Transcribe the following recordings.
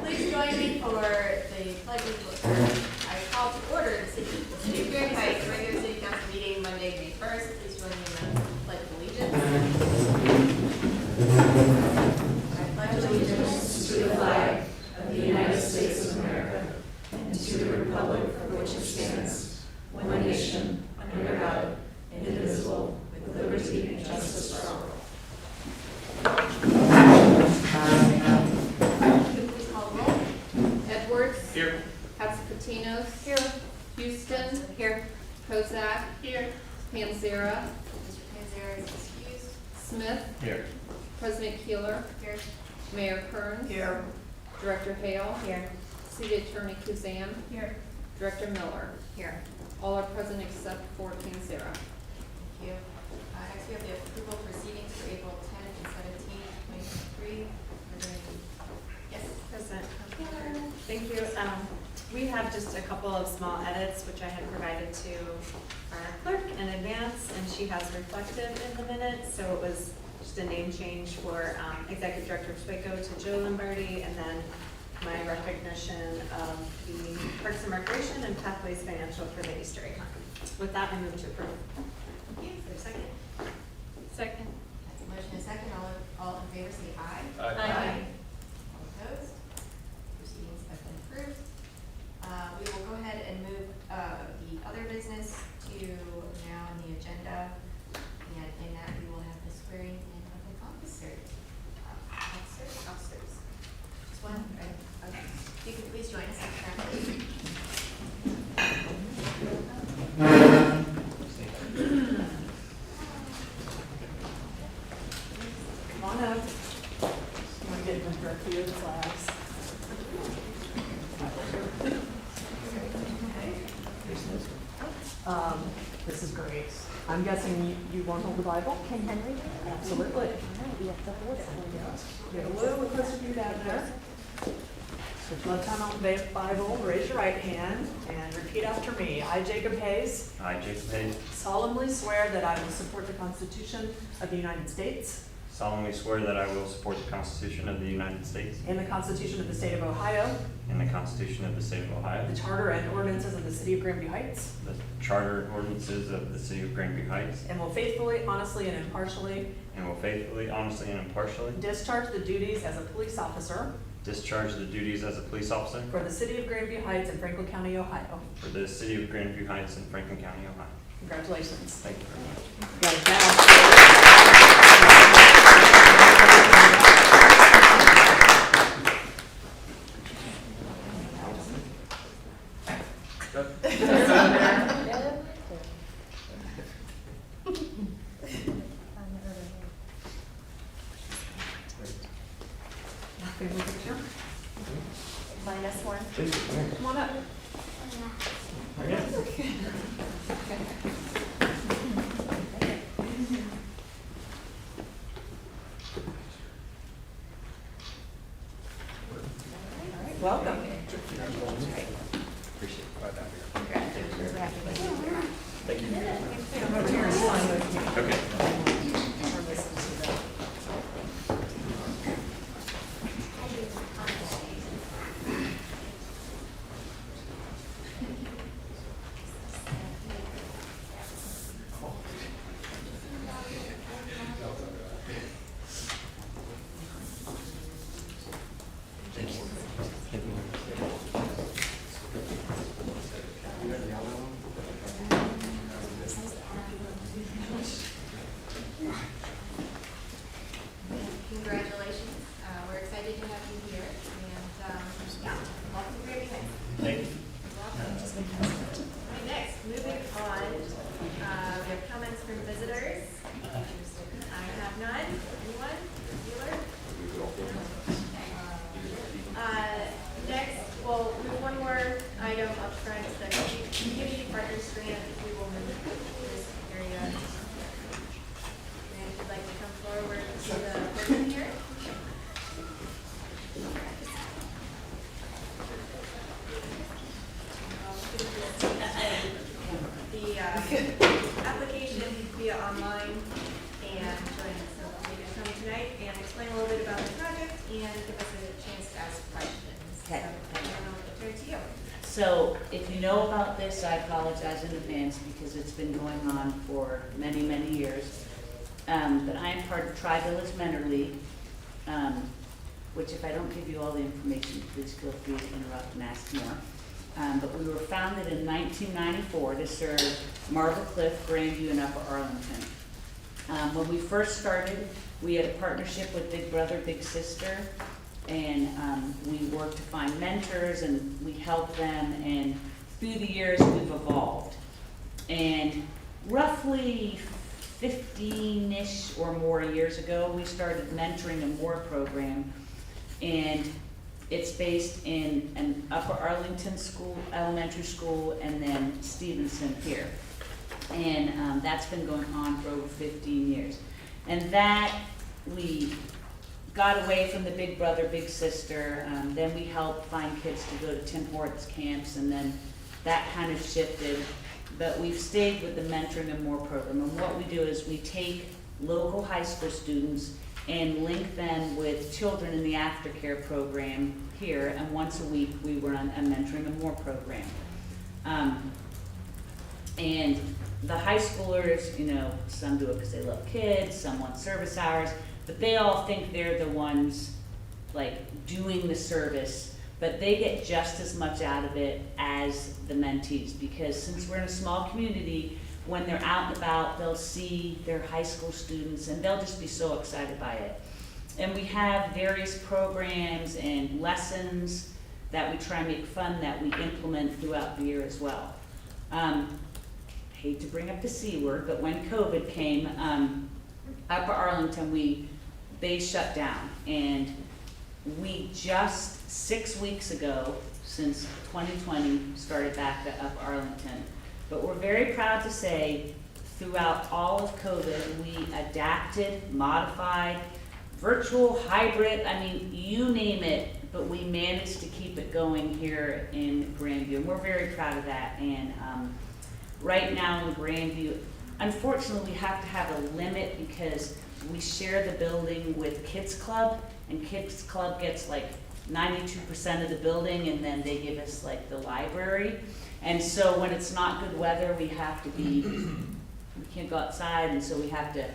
Please join me for the pledge of allegiance. I call to order the City of Grand Heights regular city council meeting Monday, May 1st. Please join me in the pledge of allegiance. I pledge allegiance To the flag of the United States of America and to the republic for which it stands, one nation, under God, indivisible, with liberty and justice for all. Please call the roll. Edwards. Here. Hatsapatinos. Here. Houston. Here. Kozak. Here. Panzera. Mr. Panzera is excused. Smith. Here. President Keeler. Here. Mayor Kearns. Here. Director Hale. Here. City Attorney Kuzan. Here. Director Miller. Here. All are present except for Panzera. Thank you. Next, we have the approval proceedings for April 10th and 17th, 2023. Are there any? Yes. President. Thank you. We have just a couple of small edits, which I had provided to our clerk in advance, and she has reflected in the minutes. So it was just a name change for Executive Director Swaco to Joe Lombardi, and then my recognition of the Parks and Recreation and Pathways Financial for the Easter egg hunt. With that, I move to approve. Thank you. Is there a second? Second. That's a motion and a second. All in favor say aye. Aye. All opposed? Proceedings have been approved. We will go ahead and move the other business to now on the agenda. And in that, we will have the swearing in of the officers. Officers. Just one, right? Okay. If you could please join us at the front. Come on up. You want to get in for a few flags? This is great. I'm guessing you won't hold the Bible? Can Henry? Absolutely. We have to hold it. Get a little closer to you down there. So left hand on the Bible, raise your right hand, and repeat after me. I, Jacob Hayes, I, Jacob Hayes, solemnly swear that I will support the Constitution of the United States solemnly swear that I will support the Constitution of the United States and the Constitution of the State of Ohio, and the Constitution of the State of Ohio, the Charter and ordinances of the City of Grandview Heights, the Charter and ordinances of the City of Grandview Heights, and will faithfully, honestly, and impartially and will faithfully, honestly, and impartially discharge the duties as a police officer discharge the duties as a police officer for the City of Grandview Heights in Franklin County, Ohio. for the City of Grandview Heights in Franklin County, Ohio. Congratulations. Thank you very much. You got it down. Family picture. Minus one. Come on up. Welcome. Come over here and sign with me. Okay. So if you know about this, I apologize in advance because it's been going on for many, many years. But I am part of Tri-Village Mentor League, which if I don't give you all the information, please feel free to interrupt and ask more. But we were founded in 1994 to serve Marble Cliff, Grandview, and Upper Arlington. When we first started, we had a partnership with Big Brother, Big Sister, and we worked to find mentors and we helped them, and through the years we've evolved. And roughly 15-ish or more years ago, we started Mentoring and More program, and it's based in an Upper Arlington school, elementary school, and then Stevenson here. And that's been going on for over 15 years. And that, we got away from the Big Brother, Big Sister, then we helped find kids to go to Tim Hortons camps, and then that kind of shifted. But we've stayed with the Mentoring and More program, and what we do is we take local high school students and link them with children in the aftercare program here, and once a week we run a Mentoring and More program. And the high schoolers, you know, some do it because they love kids, some want service hours, but they all think they're the ones like doing the service, but they get just as much out of it as the mentees, because since we're in a small community, when they're out and about, they'll see their high school students and they'll just be so excited by it. And we have various programs and lessons that we try and make fun that we implement throughout the year as well. Hate to bring up the C word, but when COVID came, Upper Arlington, they shut down, and we just 6 weeks ago, since 2020, started back at Upper Arlington. But we're very proud to say, throughout all of COVID, we adapted, modified, virtual, hybrid, I mean, you name it, but we managed to keep it going here in Grandview, and we're very proud of that. And right now in Grandview, unfortunately, we have to have a limit because we share the building with Kids Club, and Kids Club gets like 92% of the building, and then they give us like the library. And so when it's not good weather, we have to be, we can't go outside, and so we have to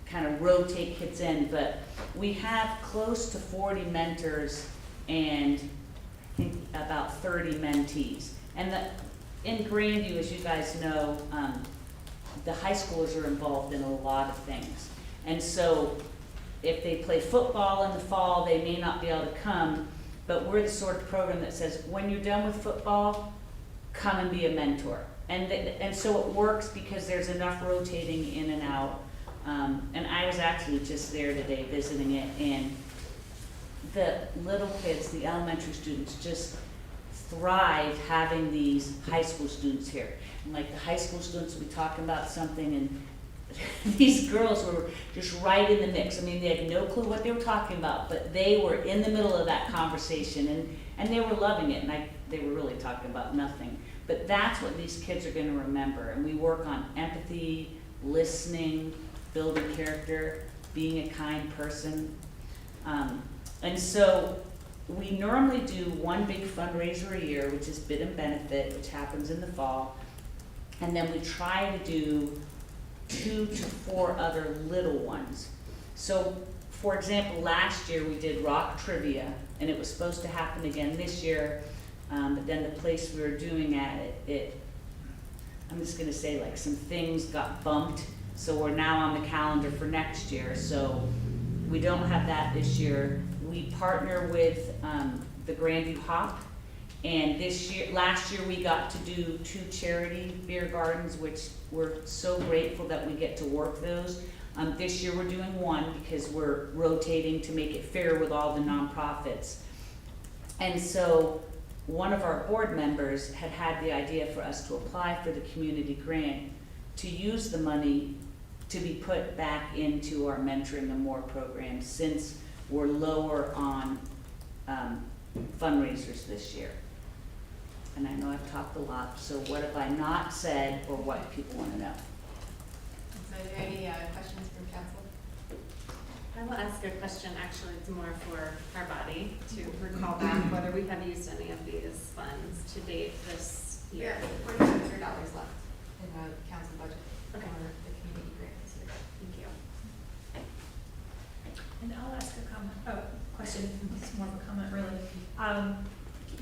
kind of rotate kids in. But we have close to 40 mentors and I think about 30 mentees. And in Grandview, as you guys know, the high schoolers are involved in a lot of things. And so if they play football in the fall, they may not be able to come, but we're the sort of program that says, when you're done with football, come and be a mentor. And so it works because there's enough rotating in and out. And I was actually just there today visiting it, and the little kids, the elementary students, just thrive having these high school students here. And like the high school students will be talking about something, and these girls were just right in the mix. I mean, they had no clue what they were talking about, but they were in the middle of that conversation, and they were loving it, and they were really talking about nothing. But that's what these kids are going to remember, and we work on empathy, listening, building character, being a kind person. And so we normally do one big fundraiser a year, which is Bid and Benefit, which happens in the fall, and then we try to do 2 to 4 other little ones. So, for example, last year we did rock trivia, and it was supposed to happen again this year, but then the place we were doing at it, I'm just gonna say, like, some things got bumped, so we're now on the calendar for next year, so we don't have that this year. We partner with the Grandview Hop, and last year we got to do 2 charity beer gardens, which we're so grateful that we get to work those. This year we're doing 1 because we're rotating to make it fair with all the nonprofits. And so one of our board members had the idea for us to apply for the community grant to use the money to be put back into our Mentoring and More program, since we're lower on fundraisers this year. And I know I've talked a lot, so what have I not said, or what people want to know? So are there any questions from council? I will ask a question, actually, it's more for our body, to recall back whether we have used any of these funds to date this We year. have $4,500 left in the council budget for Okay. the community grant this year. Thank you. And I'll ask a question, it's more of a comment really.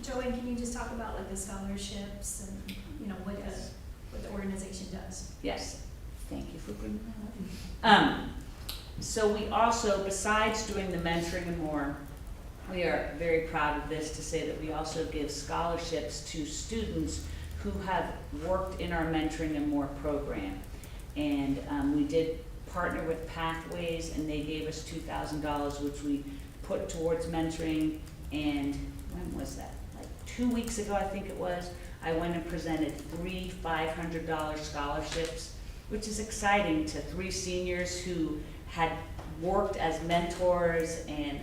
Joanne, can you just talk about like the scholarships and, you know, what the organization does? Yes, thank you for bringing that up. So we also, besides doing the mentoring and more, we are very proud of this to say that we also give scholarships to students who have worked in our mentoring and more program. And we did partner with Pathways, and they gave us $2,000, which we put towards mentoring. And when was that? Like 2 weeks ago, I think it was. I went and presented 3 $500 scholarships, which is exciting, to 3 seniors who had worked as mentors. And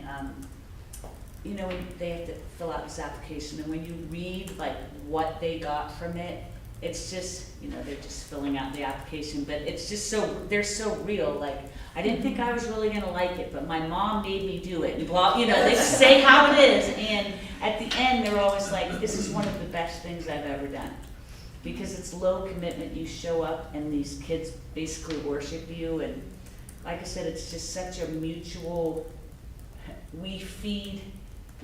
you know, they have to fill out this application, and when you read like what they got from it, it's just, you know, they're just filling out the application, but it's just so, they're so real. Like, I didn't think I was really gonna like it, but my mom made me do it, and blah, you know, they say how it is, and at the end, they're always like, this is one of the best things I've ever done. Because it's low commitment, you show up and these kids basically worship you, and like I said, it's just such a mutual, we feed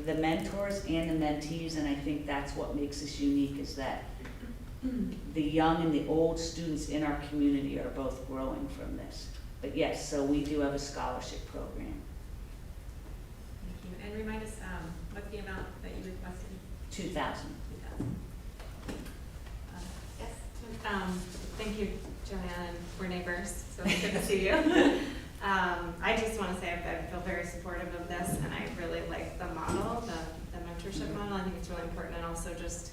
the mentors and the mentees, and I think that's what makes us unique, is that the young and the old students in our community are both growing from this. But yes, so we do have a scholarship program. Thank you. And remind us, what's the amount that you requested? 2,000. 2,000. Yes? Thank you, Joanne, and we're neighbors, so it's good to see you. I just want to say I feel very supportive of this, and I really like the model, the mentorship model. I think it's really important, and also just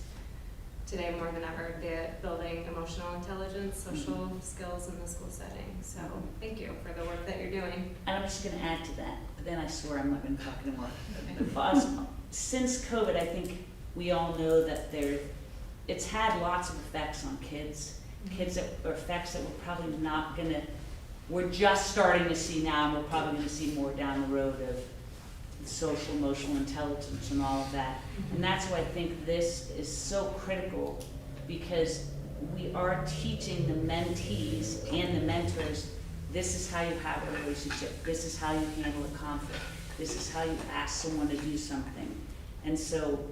today more than ever, building emotional intelligence, social skills in the school setting. So thank you for the work that you're doing. And I'm just gonna add to that, but then I swear I'm not gonna talk anymore. But since COVID, I think we all know that it's had lots of effects on kids. Kids that, or effects that we're probably not gonna, we're just starting to see now, and we're probably gonna see more down the road of social, emotional intelligence and all of that. And that's why I think this is so critical, because we are teaching the mentees and the mentors, this is how you have a relationship, this is how you handle a conflict, this is how you ask someone to do something. And so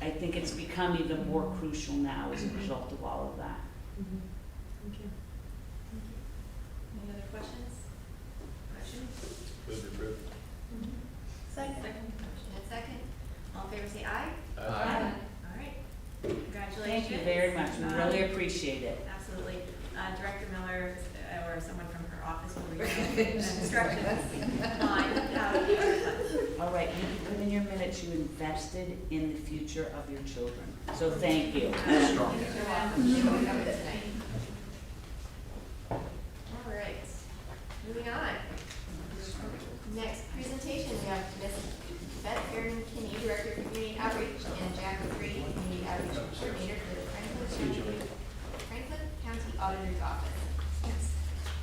I think it's become even more crucial now as a result of all of that. Thank you. Any other questions? Move to approve. Second. Motion and second. All in favor, say aye. Aye. All right. Congratulations. Thank you very much, we really appreciate it. Absolutely. Director Miller, or someone from her office will read instructions on how to use your funds. All right, you put in your minutes, you invested in the future of your children, so thank you. Strong. You're welcome. You're welcome tonight. All right, moving on. Next presentation, we have Ms. Beth Aaron-Kinney, Director of Community Outreach, and Jack O'Grady, Community Outreach Coordinator for the Franklin County Auditor's Office. Yes.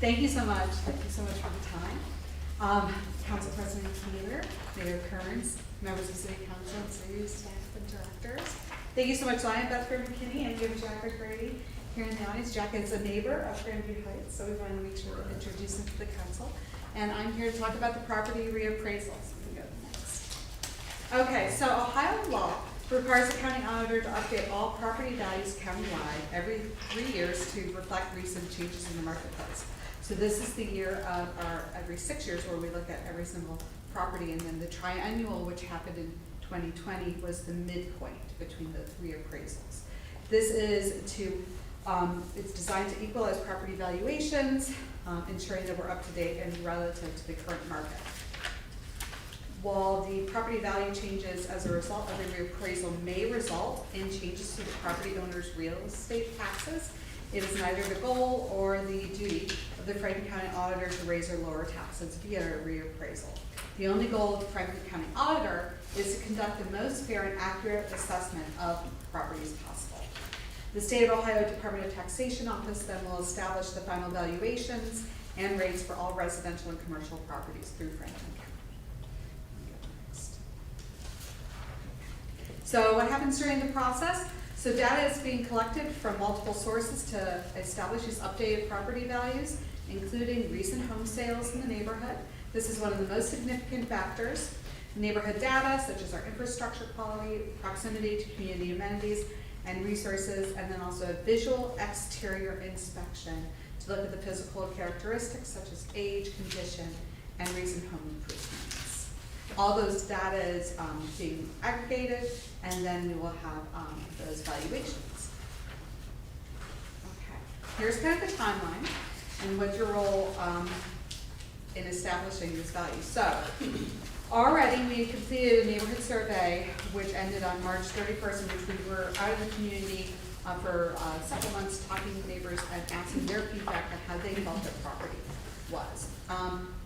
Thank you so much. Thank you so much for the time. Council President Keeler, Mayor Kearns, members of City Council, and city staff and directors. Thank you so much. So I am Beth Aaron-Kinney, and we have Jack O'Grady here in the audience. Jack is a neighbor of Grandview Heights, so we want to make sure to introduce him to the council. And I'm here to talk about the property reappraisals. We can go next. Okay, so Ohio law requires the county auditor to update all property values countywide every 3 years to reflect recent changes in the marketplace. So this is the year of our every 6 years where we look at every single property, and then the triennial, which happened in 2020, was the midpoint between the reappraisals. This is to, it's designed to equalize property valuations, ensuring that we're up to date and relative to the current market. While the property value changes as a result of the reappraisal may result in changes to the property owner's real estate taxes, it is neither the goal or the duty of the Franklin County Auditor to raise or lower taxes via a reappraisal. The only goal of the Franklin County Auditor is to conduct the most fair and accurate assessment of properties possible. The State of Ohio Department of Taxation Office then will establish the final valuations and rates for all residential and commercial properties through Franklin County. So what happens during the process? So data is being collected from multiple sources to establish these updated property values, including recent home sales in the neighborhood. This is one of the most significant factors. Neighborhood data, such as our infrastructure quality, proximity to community amenities and resources, and then also a visual exterior inspection to look at the physical characteristics such as age, condition, and recent home improvements. All those data is being aggregated, and then we will have those valuations. Okay, here's kind of the timeline and what's your role in establishing this value. So, already we completed a neighborhood survey which ended on March 31st, in which we were out in the community for several months talking to neighbors and asking their feedback on how they felt their property was.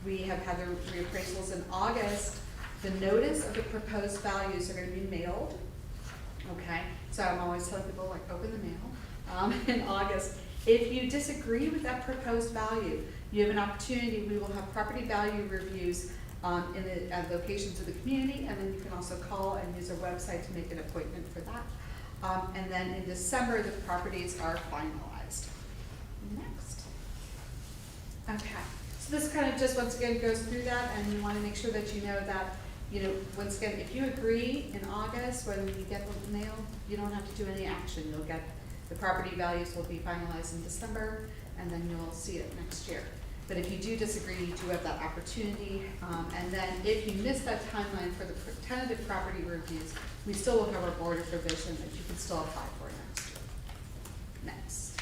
We have had the reappraisals in August. The notice of the proposed values are going to be mailed. Okay, so I'm always telling people, like, open the mail in August. If you disagree with that proposed value, you have an opportunity. We will have property value reviews in the locations of the community, and then you can also call and use our website to make an appointment for that. And then in December, the properties are finalized. Next. Okay, so this kind of just once again goes through that, and we want to make sure that you know that, you know, once again, if you agree in August when you get the mail, you don't have to do any action. You'll get the property values will be finalized in December, and then you'll see it next year. But if you do disagree, you do have that opportunity. And then if you miss that timeline for the tentative property reviews, we still will have our board of revision that you can still apply for next year. Next.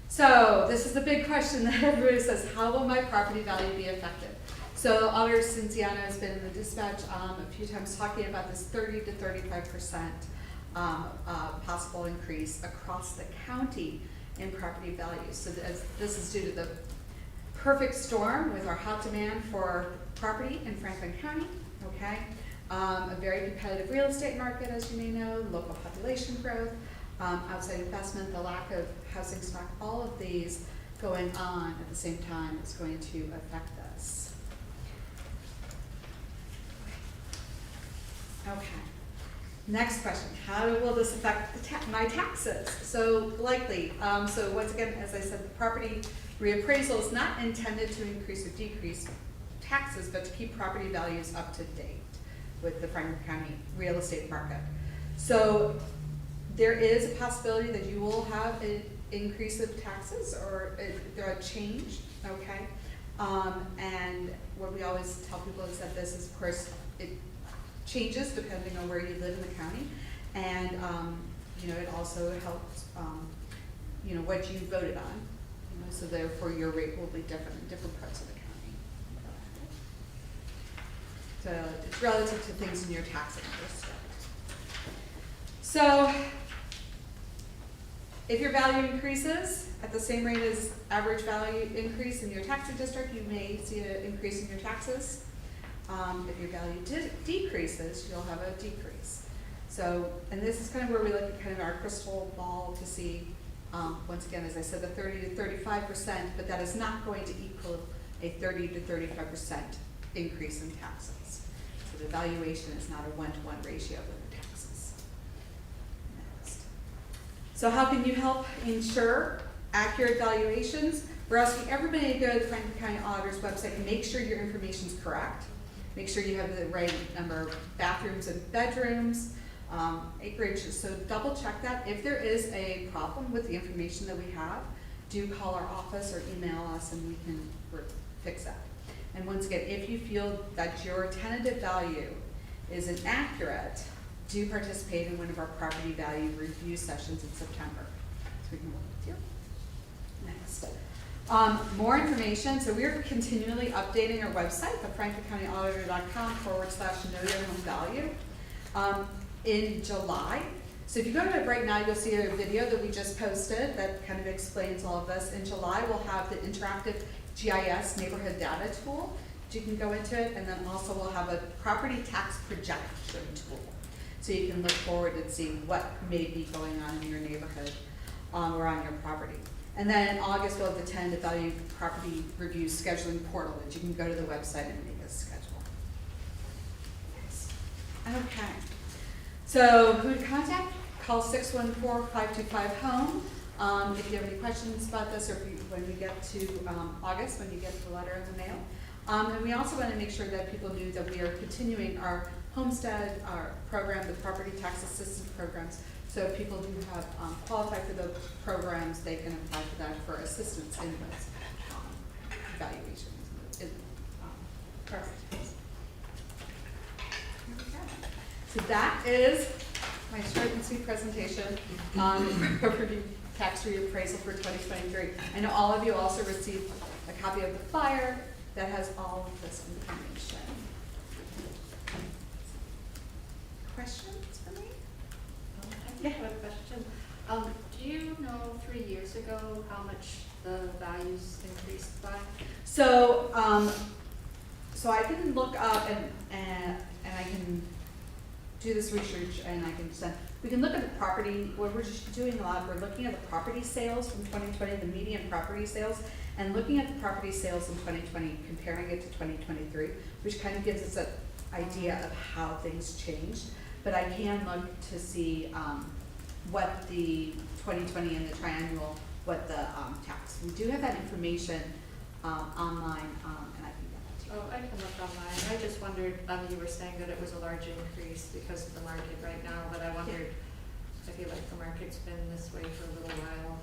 So this is the big question that everybody says, how will my property value be affected? So Auditor Cinciano has been in the dispatch a few times talking about this 30 to 35% possible increase across the county in property values. So this is due to the perfect storm with our hot demand for property in Franklin County, okay? A very competitive real estate market, as you may know, local population growth, outside investment, the lack of housing stock, all of these going on at the same time is going to affect us. Okay. Next question, how will this affect my taxes? So likely, so once again, as I said, the property reappraisal is not intended to increase or decrease taxes, but to keep property values up to date with the Franklin County real estate market. So there is a possibility that you will have an increase of taxes or a change, okay? And what we always tell people is that this is, of course, it changes depending on where you live in the county, and you know, it also helps you know, what you voted on, you know, so therefore your rate will be different in different parts of the county. So it's relative to things in your taxing district. So if your value increases at the same rate as average value increase in your taxing district, you may see an increase in your taxes. If your value decreases, you'll have a decrease. So, and this is kind of where we look at kind of our crystal ball to see, once again, as I said, the 30 to 35%, but that is not going to equal a 30 to 35% increase in taxes. So the valuation is not a 1-to-1 ratio with the taxes. Next. So how can you help ensure accurate valuations? We're asking everybody to go to the Franklin County Auditor's website and make sure your information is correct. Make sure you have the right number of bathrooms and bedrooms, acreage, so double check that. If there is a problem with the information that we have, do call our office or email us and we can fix that. And once again, if you feel that your tentative value is inaccurate, do participate in one of our property value review sessions in September, so we can work with you. Next. More information, so we're continually updating our website, the franklincountyauditor.com/know-your-home-value. In July, so if you go to it right now, you'll see a video that we just posted that kind of explains all of this. In July, we'll have the interactive GIS neighborhood data tool. You can go into it, and then also we'll have a property tax projection tool. So you can look forward and see what may be going on in your neighborhood or on your property. And then in August, we'll have the tentative value property review scheduling portal, which you can go to the website and make a schedule. Okay. So who to contact? Call 614-525-HOME. If you have any questions about this, or if you, when we get to August, when you get the letter in the mail. And we also want to make sure that people knew that we are continuing our homestead, our program, the property tax assistance programs. So if people who have qualified for those programs, they can apply for that for assistance in those evaluations. Perfect. So that is my short and sweet presentation on property tax reappraisal for 2023. I know all of you also received a copy of the flyer that has all of this information. Questions for me? I have a question. Do you know 3 years ago how much the values increased by? So, so I can look up and I can do this research and I can send, we can look at the property, what we're just doing a lot, we're looking at the property sales from 2020, the median property sales, and looking at the property sales in 2020, comparing it to 2023, which kind of gives us an idea of how things changed. But I can look to see what the 2020 and the triannual, what the tax. We do have that information online, and I can get that to you. Oh, I can look online. I just wondered, you were saying that it was a large increase because of the market right now, but I wondered, I feel like the market's been this way for a little while.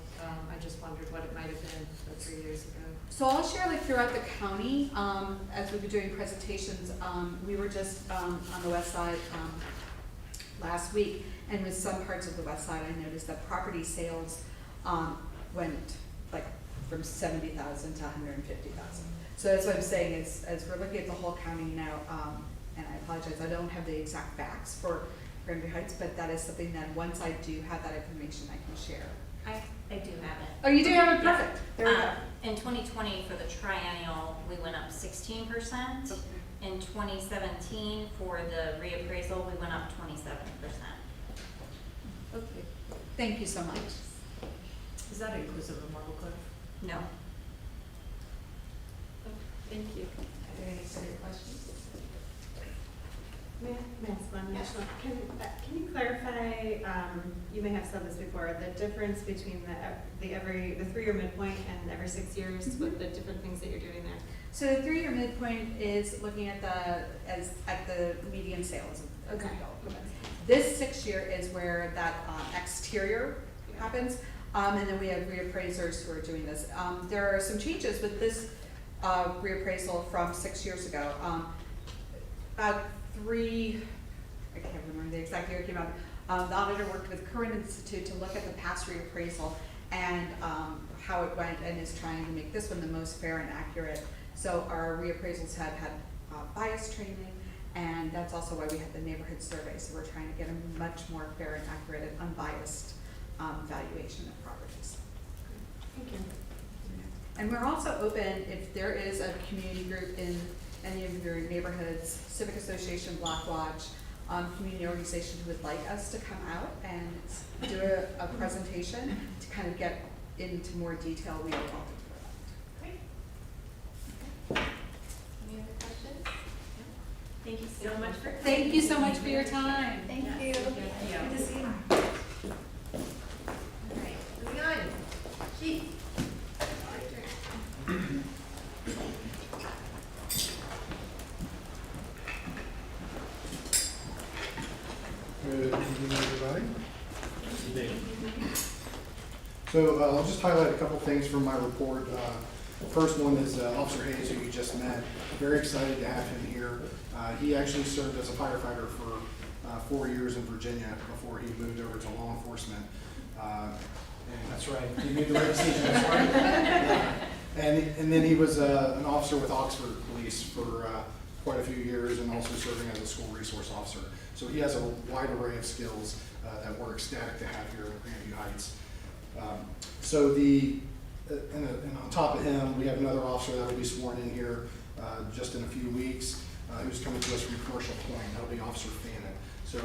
I just wondered what it might have been 3 years ago. So I'll share like throughout the county, as we've been doing presentations, we were just on the west side last week, and with some parts of the west side, I noticed that property sales went like from 70,000 to 150,000. So that's what I'm saying is, as we're looking at the whole county now, and I apologize, I don't have the exact facts for Granby Heights, but that is something that once I do have that information, I can share. I do have it. Oh, you do have it? Yeah. Perfect. There we go. In 2020, for the triennial, we went up 16%. Okay. In 2017, for the reappraisal, we went up 27%. Okay. Thank you so much. Is that inclusive of Marble Cliff? No. Thank you. Any other questions? May I ask one additional? Can you clarify, you may have said this before, the difference between the 3-year midpoint and every 6 years, with the different things that you're doing there? So the 3-year midpoint is looking at the median sales. of Okay. developments. This 6-year is where that exterior happens, and then we have reappraisers who are doing this. There are some changes with this reappraisal from 6 years ago. About I can't remember the exact year it came out. The auditor worked with Curran Institute to look at the past reappraisal and how it went, and is trying to make this one the most fair and accurate. So our reappraisals have had bias training, and that's also why we had the neighborhood survey. So we're trying to get a much more fair and accurate and unbiased valuation of properties. Thank you. And we're also open, if there is a community group in any of your neighborhoods, Civic Association, Block Watch, community organization who would like us to come out and do a presentation to kind of get into more detail, we are open for that. Great. Any other questions? Thank you so much for. Thank you so much for your time. Thank Yes, you. thank you. Good to see you. All right, moving on. Chief. Good evening, everybody. So I'll just highlight a couple things from my report. First one is Officer Hayes, who you just met. Very excited to have him here. He actually served as a firefighter for 4 years in Virginia before he moved over to law enforcement. And that's right, he made the right decision, that's right. And then he was an officer with Oxford Police for quite a few years, and also serving as a school resource officer. So he has a wide array of skills that we're ecstatic to have here in Grandview Heights. And on top of him, we have another officer that will be sworn in here just in a few weeks, who's coming to us from Commercial Point. That'll be Officer Fannin. So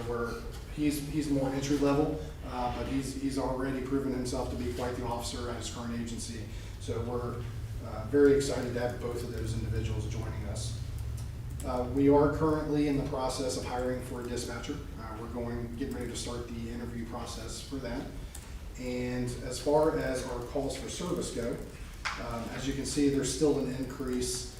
he's more entry level, but he's already proven himself to be quite the officer at his current agency. So we're very excited to have both of those individuals joining us. We are currently in the process of hiring for a dispatcher. We're getting ready to start the interview process for that. And as far as our calls for service go, as you can see, there's still an increase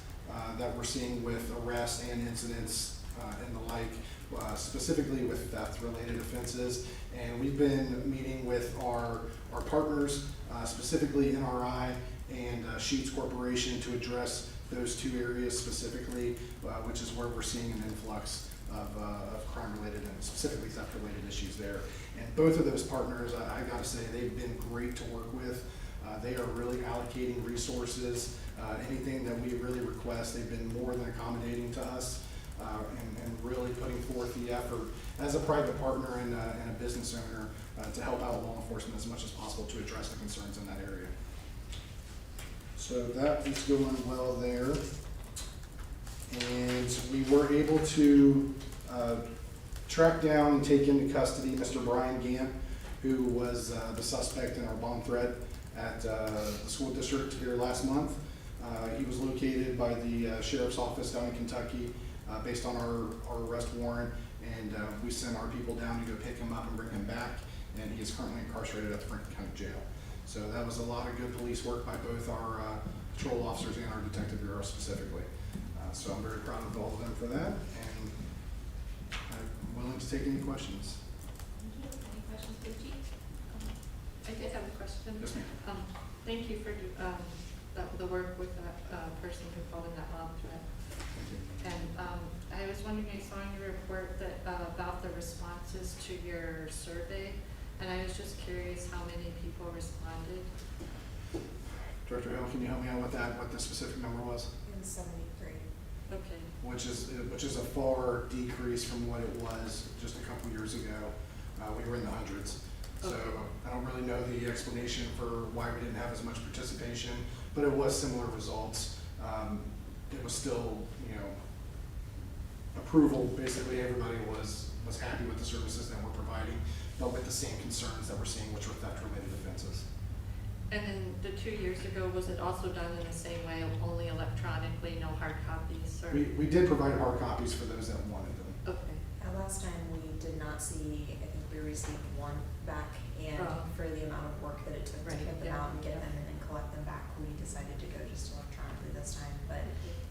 that we're seeing with arrests and incidents and the like, specifically with theft-related offenses. And we've been meeting with our partners, specifically NRI and Sheets Corporation, to address those two areas specifically, which is where we're seeing an influx of crime-related and specifically theft-related issues there. And both of those partners, I gotta say, they've been great to work with. They are really allocating resources. Anything that we really request, they've been more than accommodating to us, and really putting forth the effort as a private partner and a business owner to help out law enforcement as much as possible to address the concerns in that area. So that is going well there. And we were able to track down and take into custody Mr. Brian Gant, who was the suspect in our bomb threat at the school district here last month. He was located by the sheriff's office down in Kentucky based on our arrest warrant, and we sent our people down to go pick him up and bring him back, and he is currently incarcerated at the Franklin County Jail. So that was a lot of good police work by both our patrol officers and our detective bureau specifically. So I'm very proud of all of them for that, and I'm willing to take any questions. Thank you. Any questions for the chief? I did have a question. Yes, ma'am. Thank you for the work with that person who called in that bomb threat. Thank you. And I was wondering, I saw in your report that about the responses to your survey, and I was just curious how many people responded. Director Hill, can you help me out with that, what the specific number was? In 73. Okay. Which is a far decrease from what it was just a couple years ago. We were in the hundreds. So Okay. I don't really know the explanation for why we didn't have as much participation, but it was similar results. It was still, approval. Basically, everybody was happy with the services that we're providing, but with the same concerns that we're seeing, which were theft-related offenses. And then the 2 years ago, was it also done in the same way, only electronically, no hard copies, or? We did provide hard copies for those that wanted them. Okay. Last time we did not see, I think we received one back, and Oh. for the amount of work that it took to Right, get them yeah. out and get them and then collect them back, we decided to go just electronically this time. But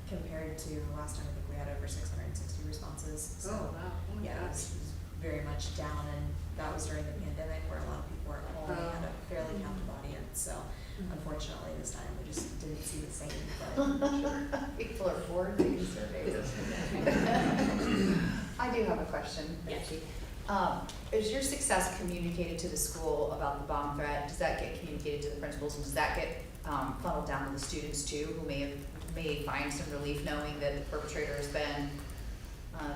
compared to last time, I think we had over 660 responses. So Oh, wow. Oh my yeah, it gosh. was very much down, and that was during the pandemic where a lot of people were at home. We had a fairly captive audience, so unfortunately this time we just didn't see the same. But People are bored reading surveys. I do have a question, Betsy. Is your success communicated to the school about the bomb threat? Does that get communicated to the principals, and does that get funneled down to the students too, who may find some relief knowing that the perpetrator has been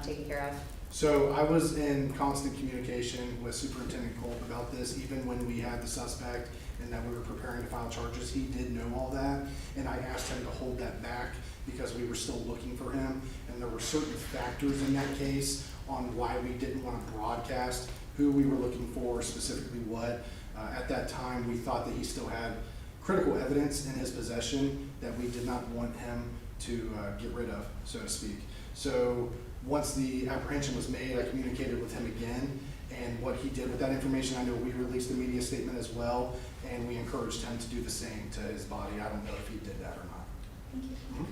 taken care of? So I was in constant communication with Superintendent Kolb about this, even when we had the suspect and that we were preparing to file charges. He did know all that, and I asked him to hold that back because we were still looking for him, and there were certain factors in that case on why we didn't want to broadcast who we were looking for, specifically what. At that time, we thought that he still had critical evidence in his possession that we did not want him to get rid of, so to speak. So once the apprehension was made, I communicated with him again, and what he did with that information, I know we released a media statement as well, and we encouraged him to do the same to his body. I don't know if he did that or not. Thank you. Mhm.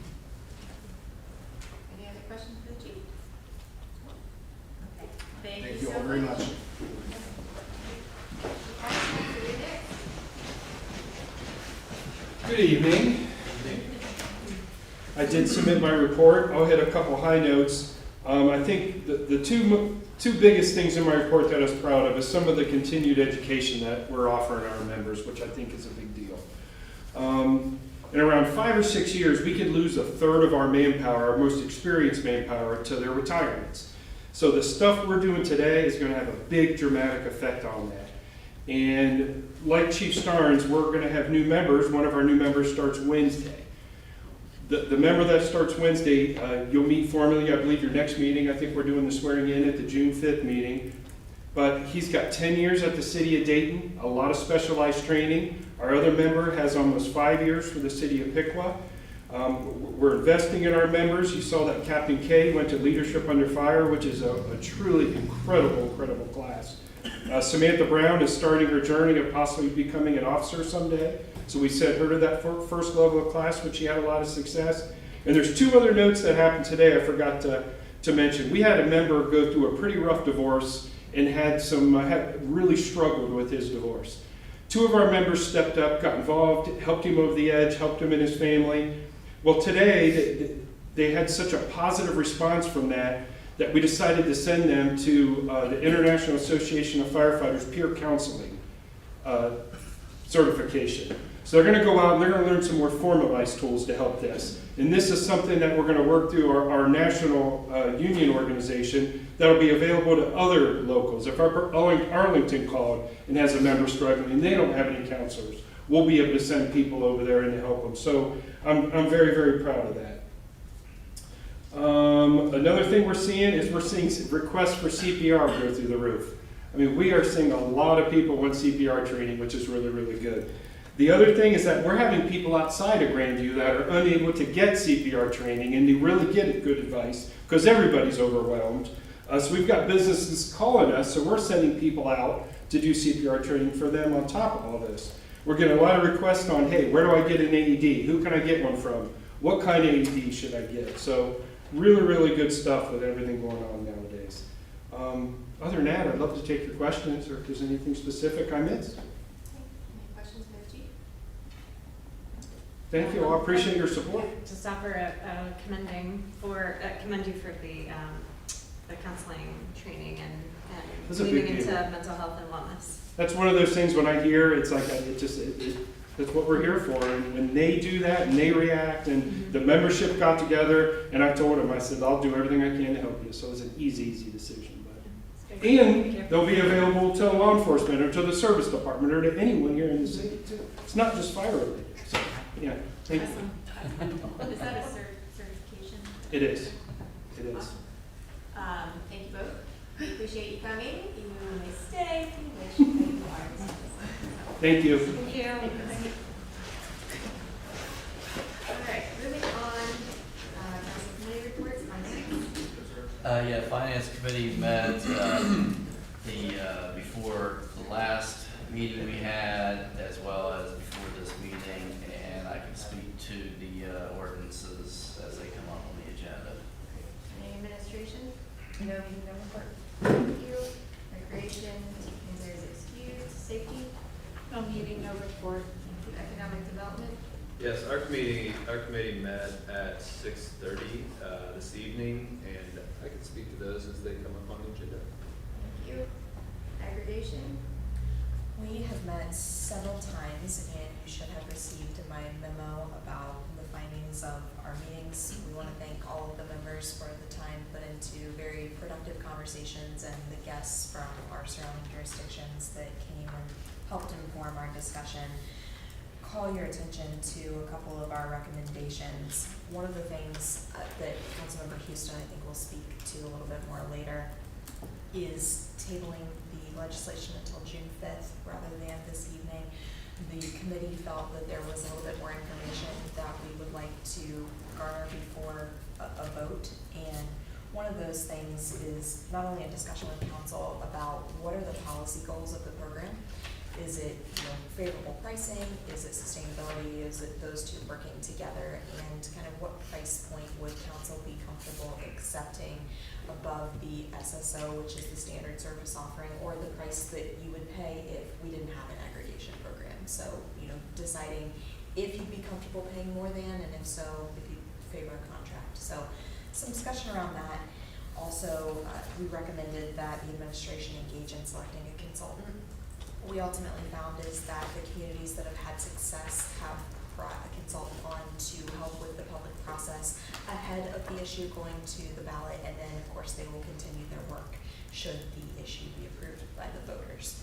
Any other questions for the chief? Okay. Thank you all very much. Good evening. I did submit my report. I'll hit a couple high notes. I think the two biggest things in my report that I was proud of is some of the continued education that we're offering our members, which I think is a big deal. In around 5 or 6 years, we could lose a third of our manpower, our most experienced manpower, to their retirements. So the stuff we're doing today is going to have a big dramatic effect on that. And like Chief Starnes, we're going to have new members. One of our new members starts Wednesday. The member that starts Wednesday, you'll meet formally, I believe, your next meeting. I think we're doing the swearing in at the June 5th meeting. But he's got 10 years at the city of Dayton, a lot of specialized training. Our other member has almost 5 years for the city of Piqua. We're investing in our members. You saw that Captain K went to Leadership Under Fire, which is a truly incredible class. Samantha Brown is starting her journey of possibly becoming an officer someday. So we sent her to that first level of class, which she had a lot of success. And there's 2 other notes that happened today I forgot to mention. We had a member go through a pretty rough divorce and had really struggled with his divorce. 2 of our members stepped up, got involved, helped him over the edge, helped him and his family. Well, today they had such a positive response from that we decided to send them to the International Association of Firefighters Peer Counseling certification. So they're going to go out and they're going to learn some more formalized tools to help this. And this is something that we're going to work through our national union organization that'll be available to other locals. If Arlington called and has a member struggling and they don't have any counselors, we'll be able to send people over there and to help them. So I'm very, very proud of that. Another thing we're seeing requests for CPR go through the roof. I mean, we are seeing a lot of people want CPR training, which is really, really good. The other thing is that we're having people outside of Grandview that are unable to get CPR training and to really get good advice because everybody's overwhelmed. So we've got businesses calling us, so we're sending people out to do CPR training for them on top of all this. We're getting a lot of requests on, hey, where do I get an AED? Who can I get one from? What kind of AED should I get? So really, really good stuff with everything going on nowadays. Other than that, I'd love to take your questions or if there's anything specific I missed. Any questions for the chief? Thank you. I appreciate your support. Just offer commend you for the counseling training That's and a big leaning into deal. mental health and wellness. That's one of those things when I hear, it's like, that's what we're here for. And when they do that and they react and the membership got together and I told them, I said, I'll do everything I can to help you. So it's an easy decision. And they'll be available to law enforcement or to the service department or to anyone here in the city too. It's not just fire related. So, yeah, thank you. Is that a certification? It is. It is. Awesome. Thank you both. We appreciate you coming. You may stay if you wish, but you are dismissed. Thank you. Thank you. All right, moving on, council committee reports, Finance Committee met before the last meeting we had, as well as before this meeting, and I can speak to the ordinances as they come up on the agenda. any administration, No meeting, no report. thank you, recreation, there's excused, safety, No meeting, no report. economic development, Yes, our committee met at 6:30 this evening, and I can speak to those as they come up on the agenda. thank you, aggregation, We have met several times, and you should have received my memo about the findings of our meetings. We want to thank all of the members for the time put into very productive conversations and the guests from our surrounding jurisdictions that came and helped inform our discussion. Call your attention to a couple of our recommendations. One of the things that Councilmember Houston, I think, will speak to a little bit more later is tabling the legislation until June 5th rather than this evening. The committee felt that there was a little bit more information that we would like to garner before a vote. And one of those things is not only a discussion with council about what are the policy goals of the program. Is it favorable pricing? Is it sustainability? Is it those two working together? And kind of what price point would council be comfortable accepting above the SSO, which is the standard service offering, or the price that you would pay if we didn't have an aggregation program? So, deciding if you'd be comfortable paying more than, and if so, if you favor a contract. So some discussion around that. Also, we recommended that the administration engage in selecting a consultant. We ultimately found is that the communities that have had success have brought a consultant on to help with the public process ahead of the issue going to the ballot, and then of course they will continue their work should the issue be approved by the voters.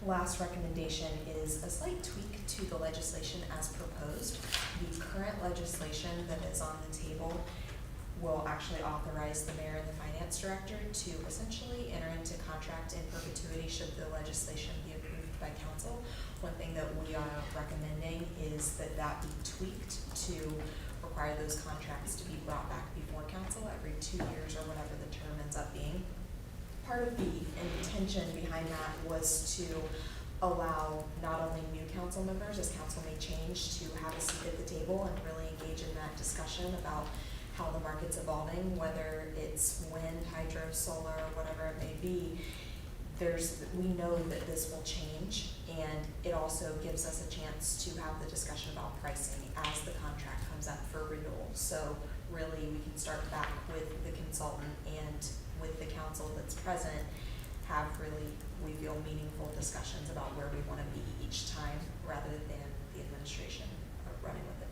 last recommendation is a slight tweak to the legislation as proposed. The current legislation that is on the table will actually authorize the mayor and the finance director to essentially enter into contract in perpetuity should the legislation be approved by council. One thing that we are recommending is that that be tweaked to require those contracts to be brought back before council every 2 years or whatever the term ends up being. Part of the intention behind that was to allow not only new council members, as council may change, to have a seat at the table and really engage in that discussion about how the market's evolving, whether it's wind, hydro, solar, whatever it may be. We know that this will change, and it also gives us a chance to have the discussion about pricing as the contract comes up for renewal. So really, we can start back with the consultant and with the council that's present, have really, we feel, meaningful discussions about where we want to be each time, rather than the administration running with it.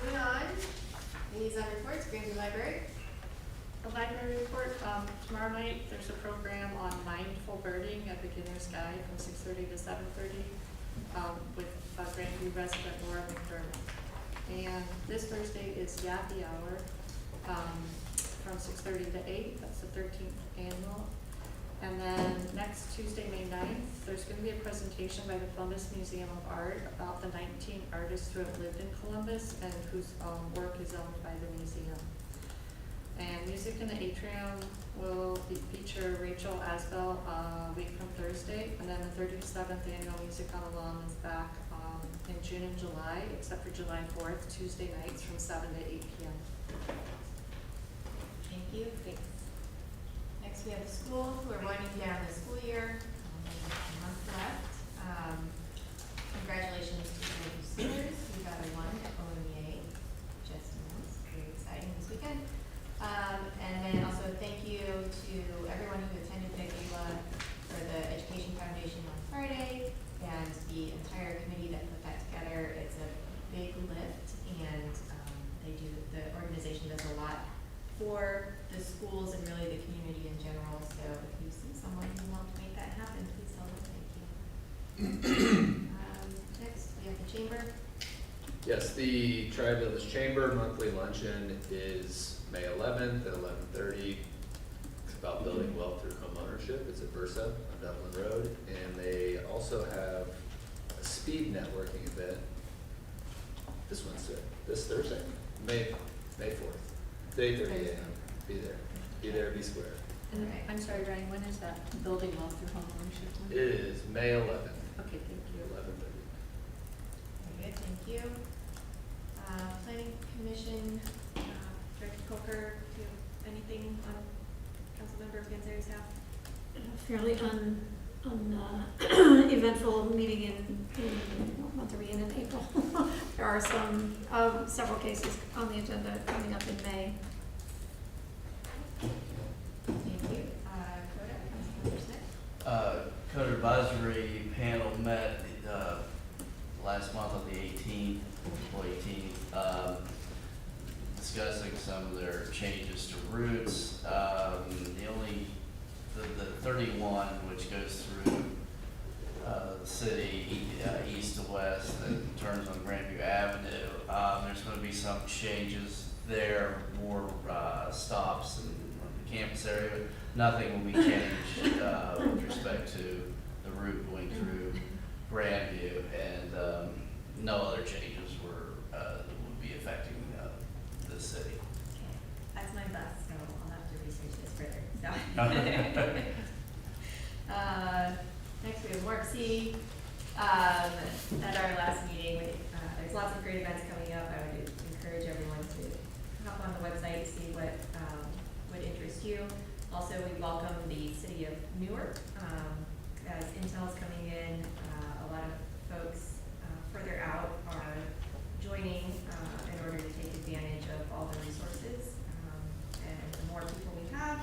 Moving on, liaison reports, Grandview Library. The library report, tomorrow night, there's a program on mindful birding at Beginner's Guide from 6:30 to 7:30 with Grandview resident Laura McDermott. And this Thursday is Yappy Hour from 6:30 to 8, that's the 13th annual. And then next Tuesday, May 9th, there's going to be a presentation by the Columbus Museum of Art about the 19 artists who have lived in Columbus and whose work is owned by the museum. And Music in the Atrium will feature Rachel Asbell a week from Thursday, and then the 37th annual Music on Alum is back in June and July, except for July 4th, Tuesday nights from 7 to 8 p.m. Thank you. Thanks. Next, we have the schools. We're winding down the school year. A month left. Congratulations to the new seniors. We got a 1 at OMEA. Just announced. Very exciting this weekend. And then also thank you to everyone who attended the gala for the Education Foundation on Friday and the entire committee that put that together. It's a big lift, and the organization does a lot for the schools and really the community in general. So if you see someone who wants to make that happen, please tell them thank you. Next, we have the chamber. Yes, the Tri-Village Chamber monthly luncheon is May 11th at 11:30. It's about building wealth through home ownership. It's at Versa on Dublin Road. And they also have a speed networking event this Wednesday, this Thursday, May 4th, 8:30 a.m. Be there. Be there, be square. And Right. I'm sorry, Ryan, when is that building wealth through home ownership? It is May 11th, Okay, thank you. 11:30. Very good, thank you. Planning Commission, Director Coker, do you have anything on Councilmember Panzeri's behalf? Fairly eventful meeting in what month are we in April? There are several cases on the agenda coming up in May. Thank you. Coda, Councilmember Smith? Code Advisory Panel met last month on the 18th, discussing some of their changes to routes. The 31, which goes through the city, east to west, and turns on Grandview Avenue. There's going to be some changes there, more stops in the campus area. Nothing will be changed with respect to the route going through Grandview, and no other changes would be affecting the city. Okay, that's my bus, so I'll have to research this further. Next we have Warp C. At our last meeting, there's lots of great events coming up. I would encourage everyone to hop on the website, see what would interest you. Also, we welcome the city of Newark. As Intel's coming in, a lot of folks further out are joining in order to take advantage of all the resources. And the more people we have,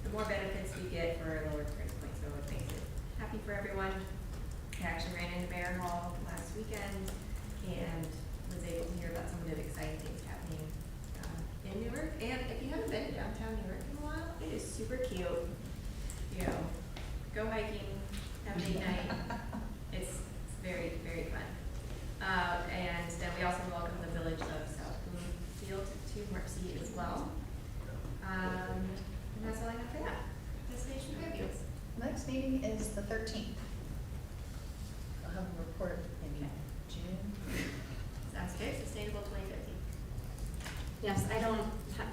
the more benefits we get for a lower price point. So it makes it happy for everyone. I actually ran into Mayor Hall last weekend and was able to hear about some of the exciting things happening in Newark. And if you haven't been to downtown Newark in a while, it is super cute. go hiking, have a date night. It's very, very fun. And then we also welcome the village of South Bloomfield to Mercy as well. And that's all I have for that. Destination reviews. Next meeting is the 13th. I'll have a report maybe June. Sounds good. Sustainable 2050. Yes, I don't,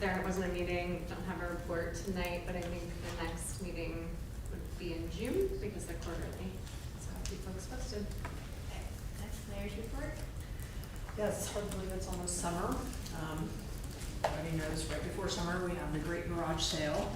there wasn't a meeting, don't have a report tonight, but I think the next meeting would be in June because they're quarterly. So I'll keep folks posted. Okay. Next, mayor's report. Yes, it's hard to believe it's almost summer. Everybody knows right before summer, we have the great garage sale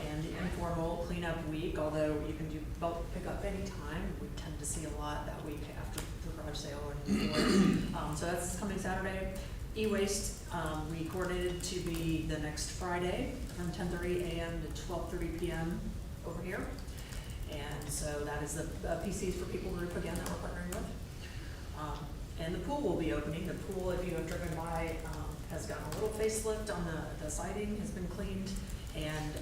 and the informal cleanup week, although you can do bulk pickup anytime. We tend to see a lot that week after the garage sale and before. So that's coming Saturday. E-waste, we coordinated to be the next Friday from 10:30 a.m. to 12:30 p.m. over here. And so that is the PCs for People group again that we're partnering with. And the pool will be opening. The pool, if you have driven by, has gotten a little facelift on the siding, has been cleaned, and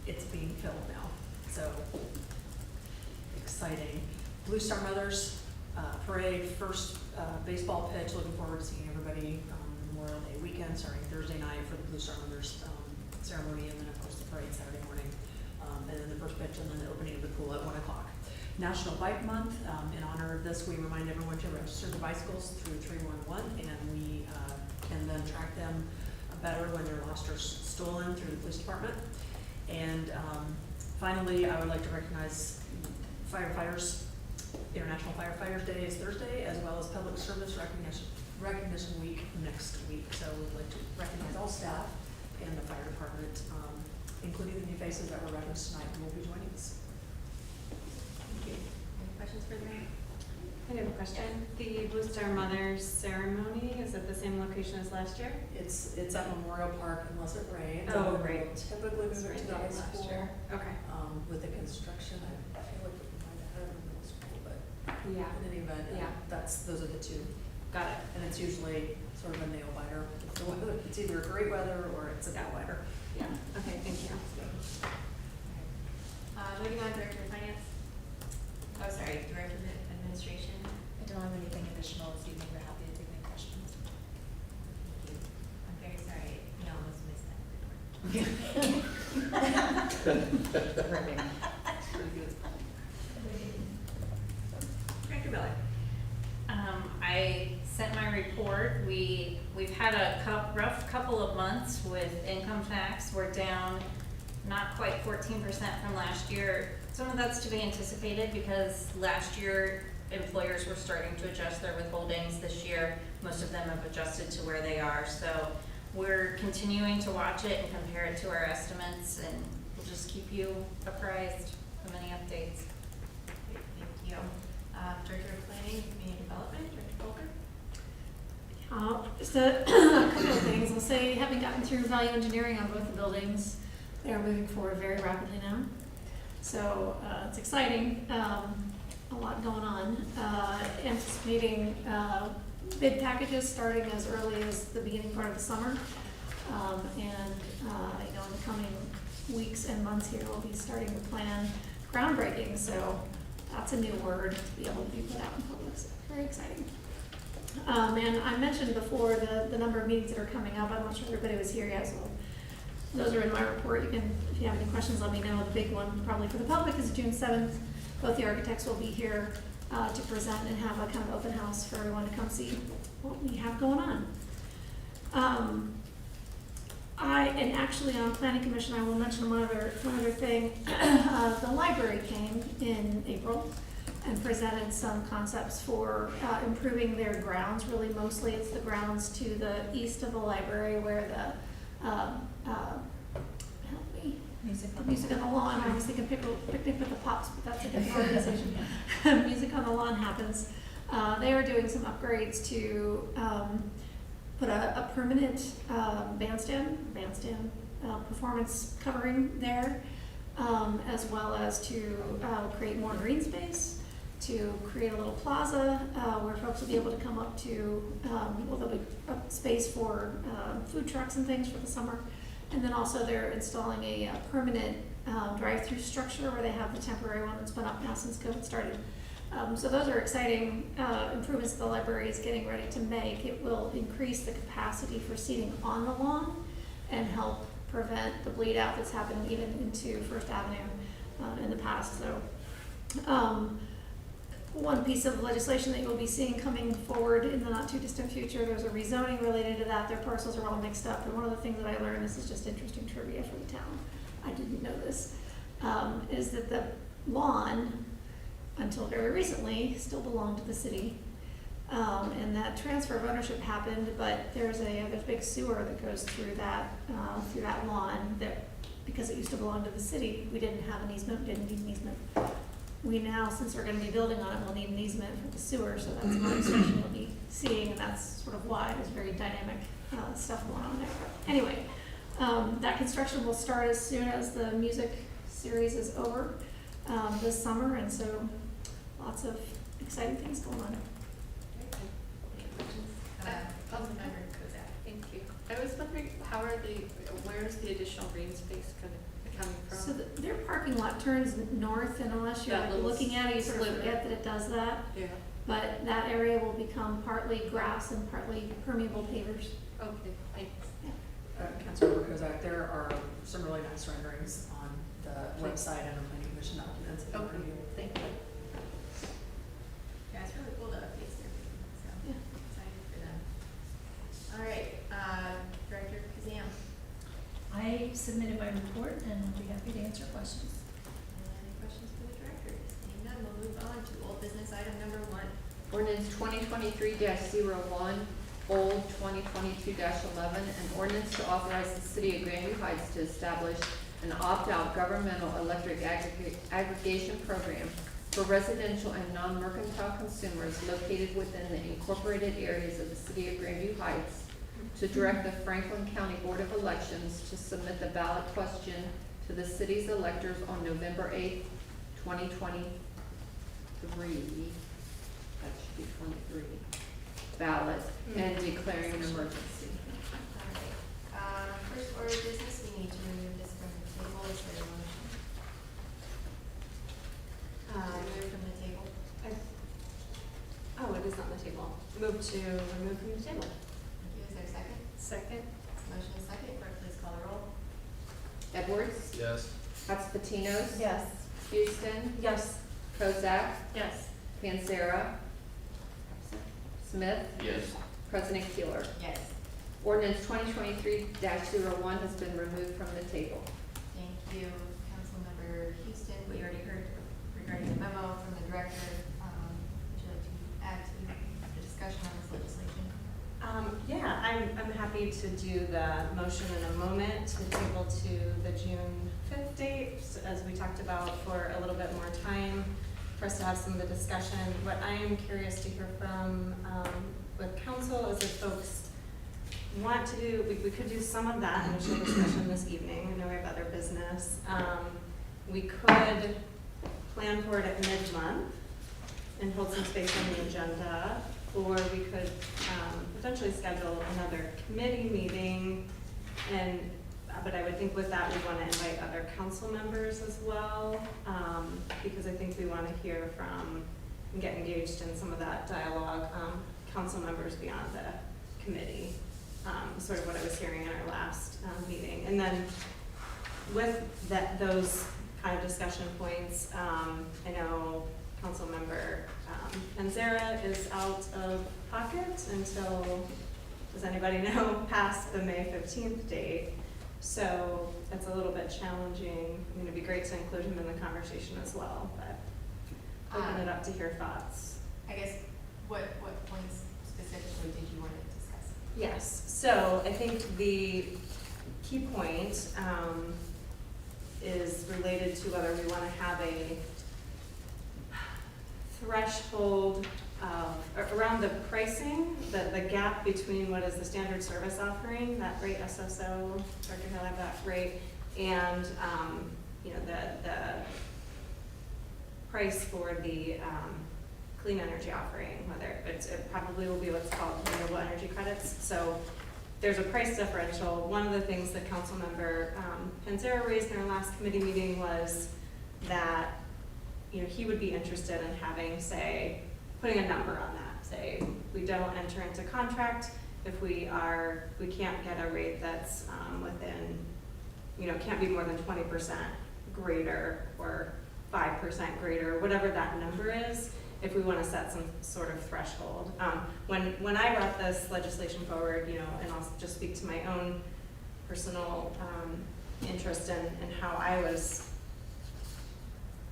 it's being filled now. So exciting. Blue Star Mothers Parade, first baseball pitch. Looking forward to seeing everybody Memorial Day weekend, starting Thursday night for the Blue Star Mothers ceremony, and then of course the parade Saturday morning, and then the first pitch, and then the opening of the pool at 1 o'clock. National Bike Month. In honor of this, we remind everyone to register the bicycles through 311, and we can then track them better when they're lost or stolen through the police department. And finally, I would like to recognize firefighters. International Firefighters Day is Thursday, as well as Public Service Recognition Week next week. So we'd like to recognize all staff and the fire department, including the new faces that were referenced tonight who will be joining us. Thank you. Any questions for the mayor? I have a question. The Blue Star Mothers ceremony, is at the same location as last year? It's at Memorial Park unless it rains. Oh, We'll right. typically move it to the high Last school. year. Okay. With the construction, I feel like we might have had it in middle school, but Yeah. in any event, Yeah. those are the two. Got it. And it's usually sort of a nail biter. It's either great weather or it's a nail biter. Yeah. Okay, thank you. Moving on, Director of Finance. Oh, sorry, Director of Administration. I don't have anything additional this evening, but happy to take any questions. Thank you. I'm very sorry. We almost missed that report. Ripping. Director Miller. I sent my report. We've had a rough couple of months with income tax. We're down not quite 14% from last year. Some of that's to be anticipated because last year employers were starting to adjust their withholdings. This year, most of them have adjusted to where they are. So we're continuing to watch it and compare it to our estimates, and we'll just keep you apprised of any updates. Great, thank you. Director of Planning and Community Development, Director Volker. Just a couple of things. I'll say, having gotten through value engineering on both the buildings, they are moving forward very rapidly now. So it's exciting, a lot going on. Anticipating bid packages starting as early as the beginning part of the summer. In the coming weeks and months here, we'll be starting to plan groundbreaking. So that's a new word to be able to be put out in public. So very exciting. And I mentioned before the number of meetings that are coming up. I'm not sure everybody was here yet, so those are in my report. You can, if you have any questions, let me know. The big one probably for the public is June 7th. Both the architects will be here to present and have a kind of open house for everyone to come see what we have going on. And actually on Planning Commission, I will mention one other thing. The library came in April and presented some concepts for improving their grounds. Really, mostly it's the grounds to the east of the library where the Music on the Lawn. I was thinking picnic with the Pops, but that's a different organization. Music on the Lawn happens. They are doing some upgrades to put a permanent bandstand performance covering there, as well as to create more green space, to create a little plaza where folks will be able to come up to, there'll be a space for food trucks and things for the summer, And then also they're installing a permanent drive-through structure where they have the temporary one that's been up now since COVID started. So those are exciting improvements the library is getting ready to make. It will increase the capacity for seating on the lawn and help prevent the bleed out that's happened even into First Avenue in the past. So one piece of legislation that you'll be seeing coming forward in the not too distant future, there's a rezoning related to that. Their parcels are all mixed up, and one of the things that I learned, this is just interesting trivia for the town, I didn't know this, is that the lawn, until very recently, still belonged to the city. And that transfer of ownership happened, but there's a big sewer that goes through that lawn that, because it used to belong to the city, we didn't have an easement, didn't need an easement. We now, since we're gonna be building on it, we'll need an easement for the sewer, so that's one extension you'll be seeing, and that's sort of why there's very dynamic stuff going on there. Anyway, that construction will start as soon as the music series is over this summer, and so lots of exciting things going on. Councilmember Kozak. Thank you. I was wondering, where is the additional green space coming from? So their parking lot turns north, and unless you're That like little looking at it, you sort of sliver. forget that it does that. Yeah, But that area will become partly grass and partly permeable pavers. okay, thanks. Councilmember Kozak, there are some really nice renderings on the website and the planning commission documents. if you want to view. Thank you. Yeah, it's really cool to update everything, so Yeah. excited for them. All right, Director Kazam. I submitted my report and I'll be happy to answer questions. Any questions for the director? Seeing none, we'll move on to old business item number 1. Ordinance 2023-01, old 2022-11, an ordinance to authorize the city of Grandview Heights to establish an opt-out governmental electric aggregation program for residential and non-mercantile consumers located within the incorporated areas of the city of Grandview Heights, to direct the Franklin County Board of Elections to submit the ballot question to the city's electors on November 8th, 2023. That should be 23 ballot, and declaring an emergency. All right, first order of business, we need to remove this from the table. Is there a motion? Remove from the table. Oh, it is on the table. Move to remove from the table. Thank you. Is there a second? Second. Motion is second. Clerk, please call the roll. Edwards, Yes. Hotspitinos, Yes. Houston, Yes. Kozak, Yes. Panzera, Smith, Yes. President Keeler. Yes. Ordinance 2023-01 has been removed from the table. Thank you. Councilmember Houston, we already heard regarding the memo from the director. Would you like to add to the discussion on this legislation? Yeah, I'm happy to do the motion in a moment to table to the June 5th date, as we talked about, for a little bit more time for us to have some of the discussion. What I am curious to hear from with council is if folks want to do, we could do some of that initial discussion this evening. I know we have other business. We could plan for it at mid-month and hold some space on the agenda, or we could potentially schedule another committee meeting. But I would think with that, we want to invite other council members as well, because I think we want to hear from and get engaged in some of that dialogue, council members beyond the committee, sort of what I was hearing in our last meeting. And then with those kind of discussion points, I know Councilmember Panzera is out of pocket until, does anybody know, past the May 15th date. So it's a little bit challenging. I mean, it'd be great to include him in the conversation as well, but open it up to hear thoughts. I guess, what points specifically did you want to discuss? Yes, so I think the key point is related to whether we want to have a threshold around the pricing, the gap between what is the standard service offering, that rate SSO, Dr. Hill have that rate, and the price for the clean energy offering, whether it probably will be what's called renewable energy credits. So there's a price differential. One of the things that Councilmember Panzera raised in our last committee meeting was that, you know, he would be interested in having, say, putting a number on that. Say, we don't enter into contract if we can't get a rate that's within, you know, can't be more than 20% greater or 5% greater, whatever that number is, if we want to set some sort of threshold. When I brought this legislation forward, you know, and I'll just speak to my own personal interest in how I was,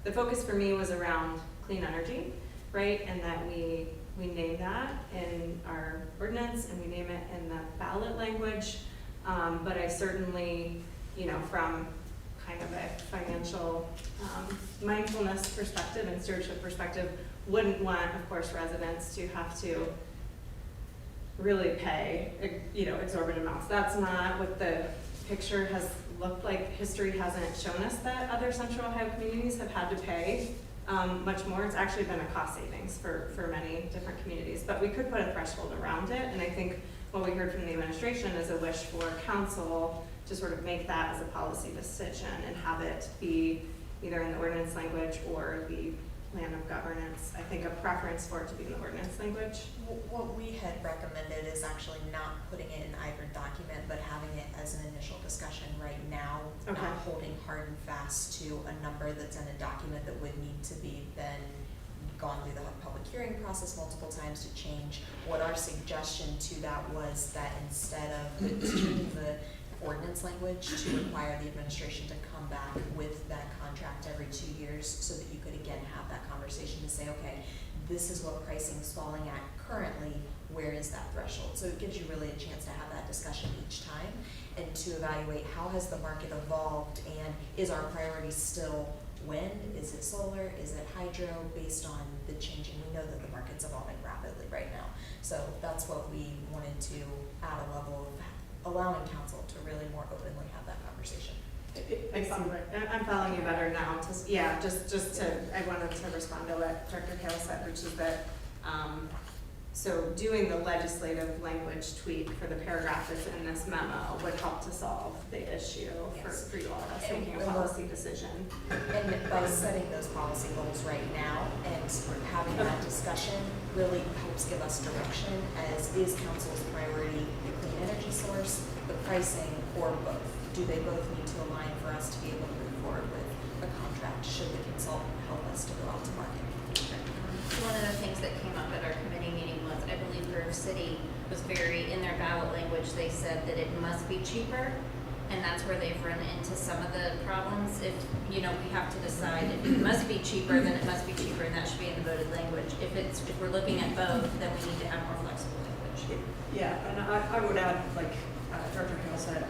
the focus for me was around clean energy, right? And that we name that in our ordinance and we name it in the ballot language. But I certainly, you know, from kind of a financial mindfulness perspective and stewardship perspective, wouldn't want, of course, residents to have to really pay, you know, exorbitant amounts. That's not what the picture has looked like. History hasn't shown us that other Central Ohio communities have had to pay much more. It's actually been a cost savings for many different communities, but we could put a threshold around it. And I think what we heard from the administration is a wish for council to sort of make that as a policy decision and have it be either in the ordinance language or the plan of governance. I think a preference for it to be in the ordinance language. What we had recommended is actually not putting it in either document, but having it as an initial discussion right now, Okay. not holding hard and fast to a number that's in a document that would need to be then gone through the public hearing process multiple times to change. What our suggestion to that was that instead of changing the ordinance language to require the administration to come back with that contract every 2 years so that you could again have that conversation to say, okay, this is what pricing is falling at currently, where is that threshold? So it gives you really a chance to have that discussion each time and to evaluate how has the market evolved and is our priority still wind? Is it solar? Is it hydro? Based on the changing, we know that the market's evolving rapidly right now. So that's what we wanted to add a level of allowing council to really more openly have that conversation. I'm following you better now. I wanted to respond to what Director Hale said, which is that, so doing the legislative language tweak for the paragraph that's in this memo would help to solve the issue for you all of us making a policy decision. And by setting those policy goals right now and having that discussion really helps give us direction as is council's priority the clean energy source, the pricing, or both? Do they both need to align for us to be able to move forward with a contract? Should the consultant help us to go out to market? One of the things that came up at our committee meeting was, I believe Grove City was very, in their ballot language, they said that it must be cheaper, and that's where they've run into some of the problems. If, you know, we have to decide if it must be cheaper, then it must be cheaper, and that should be in the voted language. If we're looking at both, then we need to have more flexible language. Yeah, and I would add, like Director Hale said,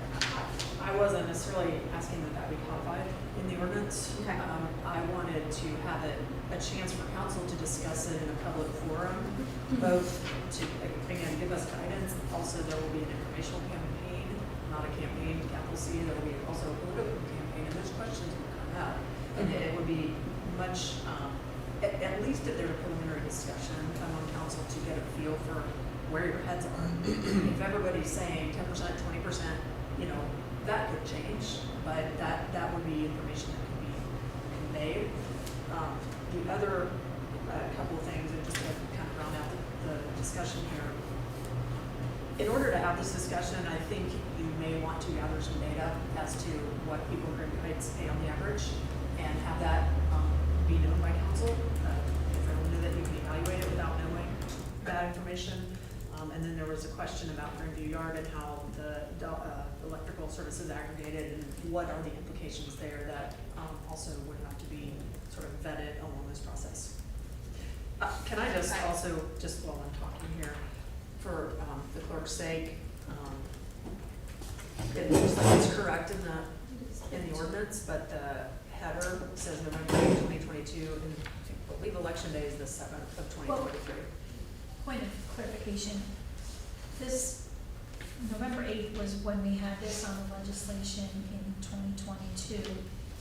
I wasn't necessarily asking that be codified in the ordinance. Okay. I wanted to have it a chance for council to discuss it in a public forum, both to, again, give us guidance. Also, there will be an informational campaign, not a campaign, capital C. There will be also a political campaign in which questions will come up. And it would be much, at least if there's a preliminary discussion among council to get a feel for where your heads are. If everybody's saying 10%, 20%, you know, that could change, but that would be information that could be conveyed. The other couple of things, and just to kind of round out the discussion here. In order to have this discussion, I think you may want to gather some data as to what people in Grandview Heights pay on the average, and have that be known by council. If everyone knew that, you can evaluate it without knowing that information. And then there was a question about Grandview Yard and how the electrical services aggregated and what are the implications there that also would have to be sort of vetted along this process. Can I just also, just while I'm talking here, for the clerk's sake, it looks like it's correct in the ordinance, but the header says November 8th, 2022, and I believe election day is the 7th of 2023. Point of clarification, this November 8th was when we had this on the legislation in 2022.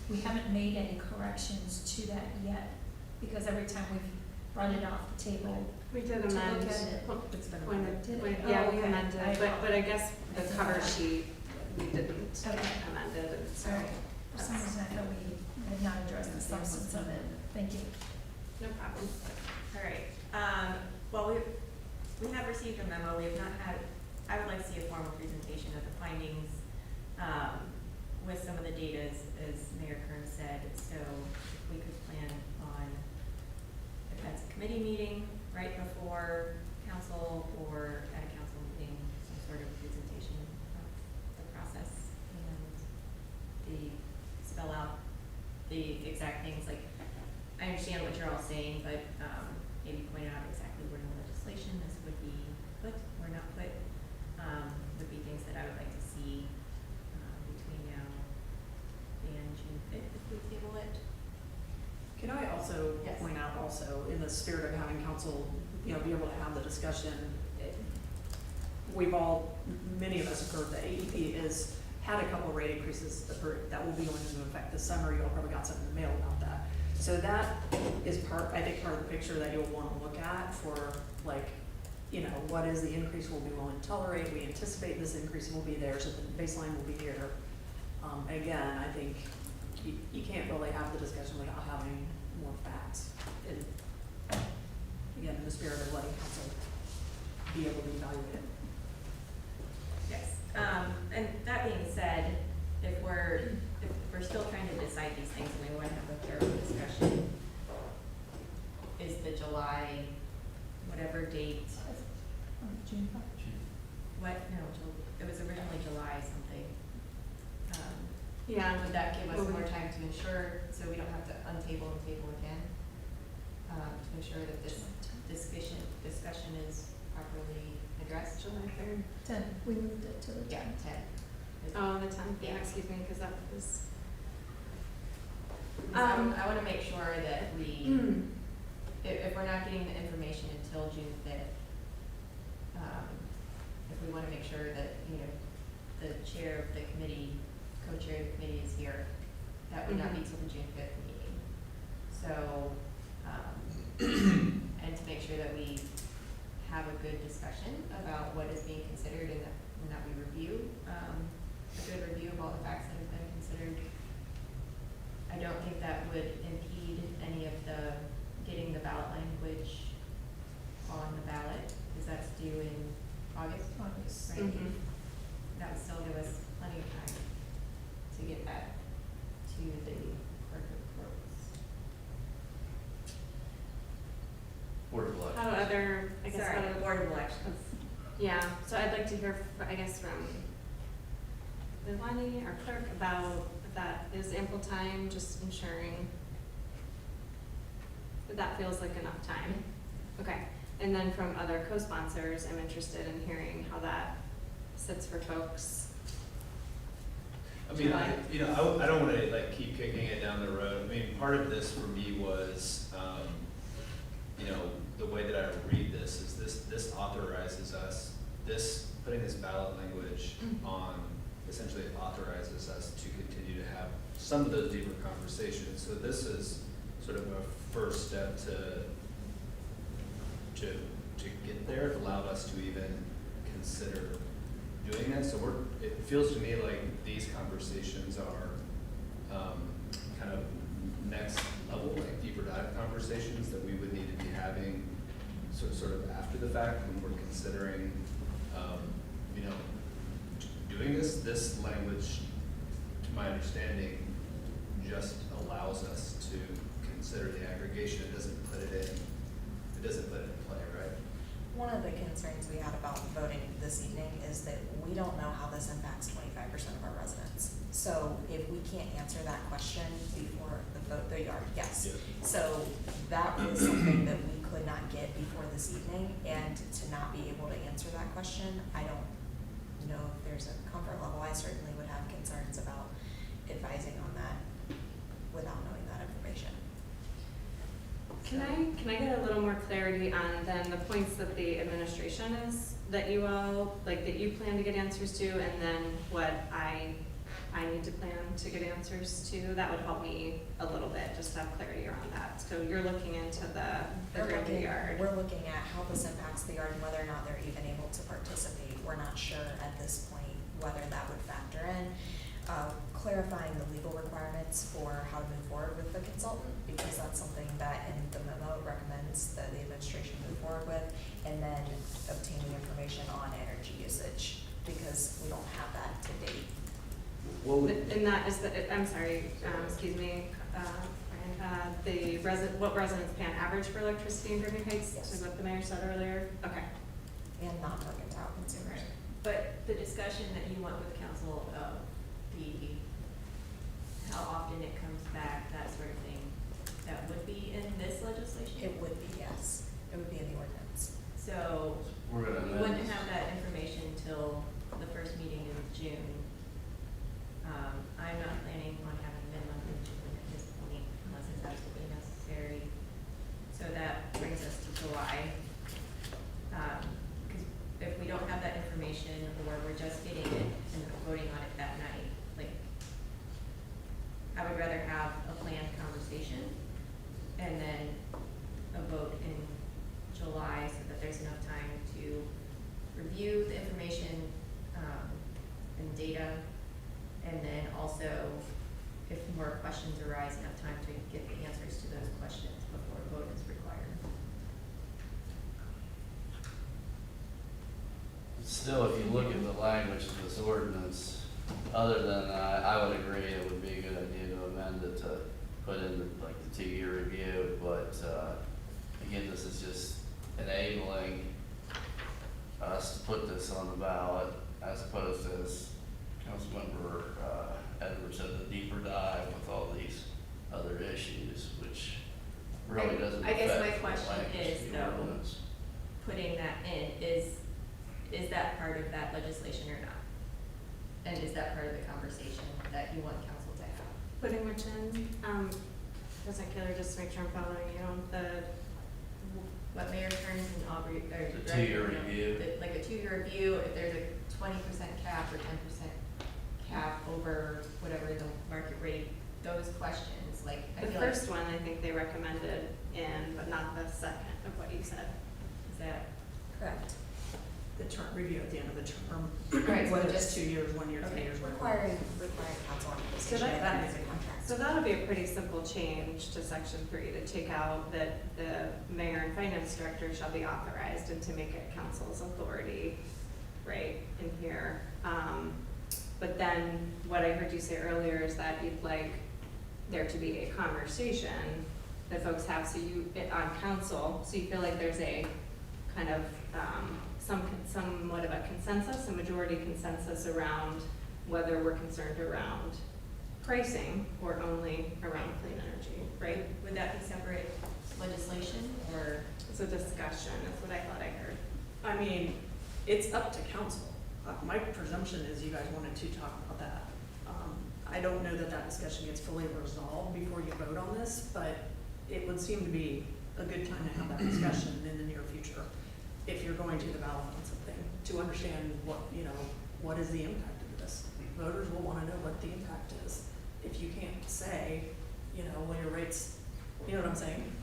We haven't made any corrections to that yet, because every time we've brought it off the table, We did To look amend. at it. It's been When amended. it, Did it? yeah, Oh, we okay. amended, but I guess the It's in cover the back. sheet, we didn't Okay. amend it, and so. All right, for some reason I thought we had not addressed the substance of it. Thank you. No problem. All right, well, we have received a memo, we have not had, I would like to see a formal presentation of the findings, with some of the data, as Mayor Kern said, so if we could plan on, if that's a committee meeting right before council or at a council meeting, some sort of presentation of the process and spell out the exact things, like, I understand what you're all saying, but, maybe point out exactly where in the legislation this would be put or not put, would be things that I would like to see, between now and June fifth, if we table it. Can I also Yes. point out also, in the spirit of having council, be able to have the discussion, we've all, many of us have heard that AEP has had a couple rate increases that will be going into effect this summer. You all probably got something in the mail about that. So that is part of the picture that you'll want to look at for, like, what is the increase we'll be willing to tolerate? We anticipate this increase will be there, so the baseline will be here. Again, I think you can't really have the discussion without having more facts. And again, in the spirit of letting council be able to evaluate it. Yes, and that being said, if we're still trying to decide these things and we want to have a thorough discussion, is the July, whatever date, June. it was originally July something. Yeah. Would that give us Well, more time to ensure, so we don't have to untable and table again? To ensure that this discussion is properly addressed? July 3rd. 10, we moved it to the 10th. Yeah, 10. Oh, the 10th, yeah, Yeah. excuse me, because that was. I want to make sure that we, if we're not getting the information until June 5th, if we want to make sure that, the chair of the committee, co-chair of the committee is here, that would not be till the June 5th meeting. So, and to make sure that we have a good discussion about what is being considered and that we review, a good review of all the facts that have been considered. I don't think that would impede any of getting the ballot language on the ballot, because that's due in August. August. Right? Mhm. That would still give us plenty of time to get that to the clerk of courts. Board of Elections. How other, I guess, Sorry, how other- Board of Elections. Yeah, so I'd like to hear, I guess, from Vivani, our clerk, about if that is ample time, just ensuring that feels like enough time. Okay, and then from other co-sponsors, I'm interested in hearing how that sits for folks. I mean, I don't wanna like keep kicking it down the road. I mean, part of this for me was, the way that I read this is this authorizes us, putting this ballot language on, essentially authorizes us to continue to have some of those deeper conversations. So this is sort of a first step to get there. It allowed us to even consider doing that. So it feels to me like these conversations are kind of next level, like deeper dive conversations that we would need to be having sort of after the fact when we're considering, doing this. This language, to my understanding, just allows us to consider the aggregation. It doesn't put it in play, right? One of the concerns we had about voting this evening is that we don't know how this impacts 25% of our residents. So if we can't answer that question before the vote, there you are, yes. Yeah. So that was something that we could not get before this evening, and to not be able to answer that question, I don't know if there's a comfort level. I certainly would have concerns about advising on that without knowing that information. Can I get a little more clarity on then the points that the administration is, that you all, like, that you plan to get answers to, and then what I I need to plan to get answers to, that would help me a little bit, just to have clarity around that. So you're looking into the Grandview yard. We're looking at how this impacts the yard and whether or not they're even able to participate. We're not sure at this point whether that would factor in. Clarifying the legal requirements for how to move forward with the consultant, because that's something that in the memo recommends that the administration move forward with, and then obtaining information on energy usage, because we don't have that to date. And that is I'm sorry, excuse me, Brian, what residents pay on average for electricity in Grandview Heights? Yes. Is what the mayor said earlier? Okay. And non-mercantile consumers. But the discussion that you want with council of how often it comes back, that sort of thing, that would be in this legislation? It would be, yes. It would be in the ordinance. So, We're gonna we amend wouldn't this. have that information until the first meeting in June. I'm not planning on having a minimum in June at this point, unless it's absolutely necessary. So that brings us to July. Because if we don't have that information, or we're just getting it and voting on it that night, like, I would rather have a planned conversation and then a vote in July so that there's enough time to review the information and data, and then also, if more questions arise, enough time to get the answers to those questions before a vote is required. Still, if you look at the language of this ordinance, other than that, I would agree it would be a good idea to amend it to put in the 2-year review, but, again, this is just enabling us to put this on the ballot, as opposed to, as Councilmember Edwards said, the deeper dive with all these other issues, which really doesn't I guess my affect the question language is, of the though, ordinance. putting that in, is that part of that legislation or not? And is that part of the conversation that you want council to have? Putting which in, President Kaler, just to make sure I'm following you on What Mayor Kearns and Aubrey, or. The 2-year review. Like a 2-year review, if there's a 20% cap or 10% cap over whatever the market rate, those questions, like, I the feel like. first one, I think they recommended in, but not the second of what you said. Is that? Correct. The term, review at the end of the term. Right, so Whether just- it's 2 years, 1 year, 3 Okay. years, whatever. Requiring council on So conversation. that is a contract. So that'll be a pretty simple change to section 3, to take out that the mayor and finance director shall be authorized, and to make it council's authority, right, in here. But then, what I heard you say earlier is that you'd like there to be a conversation that folks have, so on council, so you feel like there's a kind of, somewhat of a consensus, a majority consensus around whether we're concerned around pricing or only around clean energy, right? Would that be separate legislation, or? It's a discussion, that's what I thought I heard. I mean, it's up to council. My presumption is you guys wanted to talk about that. I don't know that that discussion gets fully resolved before you vote on this, but it would seem to be a good time to have that discussion in the near future, if you're going to the ballot on something, to understand what is the impact of this. Voters will wanna know what the impact is. If you can't say, well, your rates, you know what I'm saying?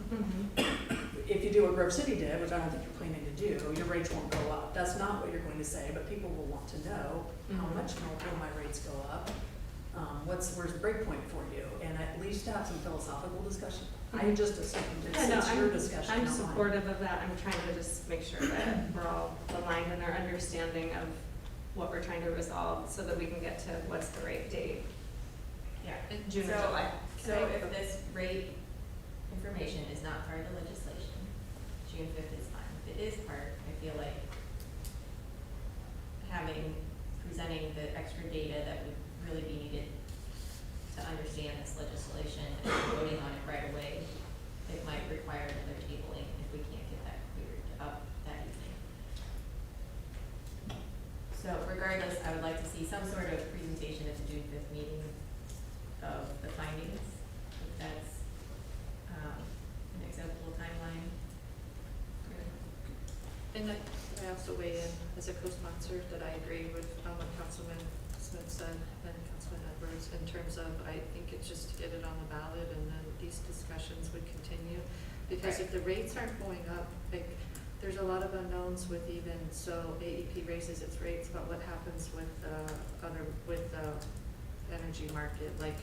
If you do what Grove City did, which I don't think you're planning to do, your rates won't go up. That's not what you're going to say, but people will want to know how much will my rates go up? Where's the break point for you? And at least have some philosophical discussion. I just assumed it's your discussion, I'm not mine. supportive of that. I'm trying to just make sure that we're all aligned in our understanding of what we're trying to resolve, so that we can get to what's the right date. Yeah. June or So- July. So if this rate information is not part of the legislation, June 5th is fine. If it is part, I feel like presenting the extra data that would really be needed to understand this legislation and voting on it right away, it might require another tabling if we can't get that cleared up that evening. So regardless, I would like to see some sort of presentation at the June 5th meeting of the findings, if that's an acceptable timeline. And I also weigh in as a co-sponsor that I agree with what Councilman Smith said and Councilman Edwards in terms of, I think it's just to get it on the ballot and then these discussions would continue. Because if the rates aren't going up, like, there's a lot of unknowns with even, so AEP raises its rates, but what happens with with the energy market, like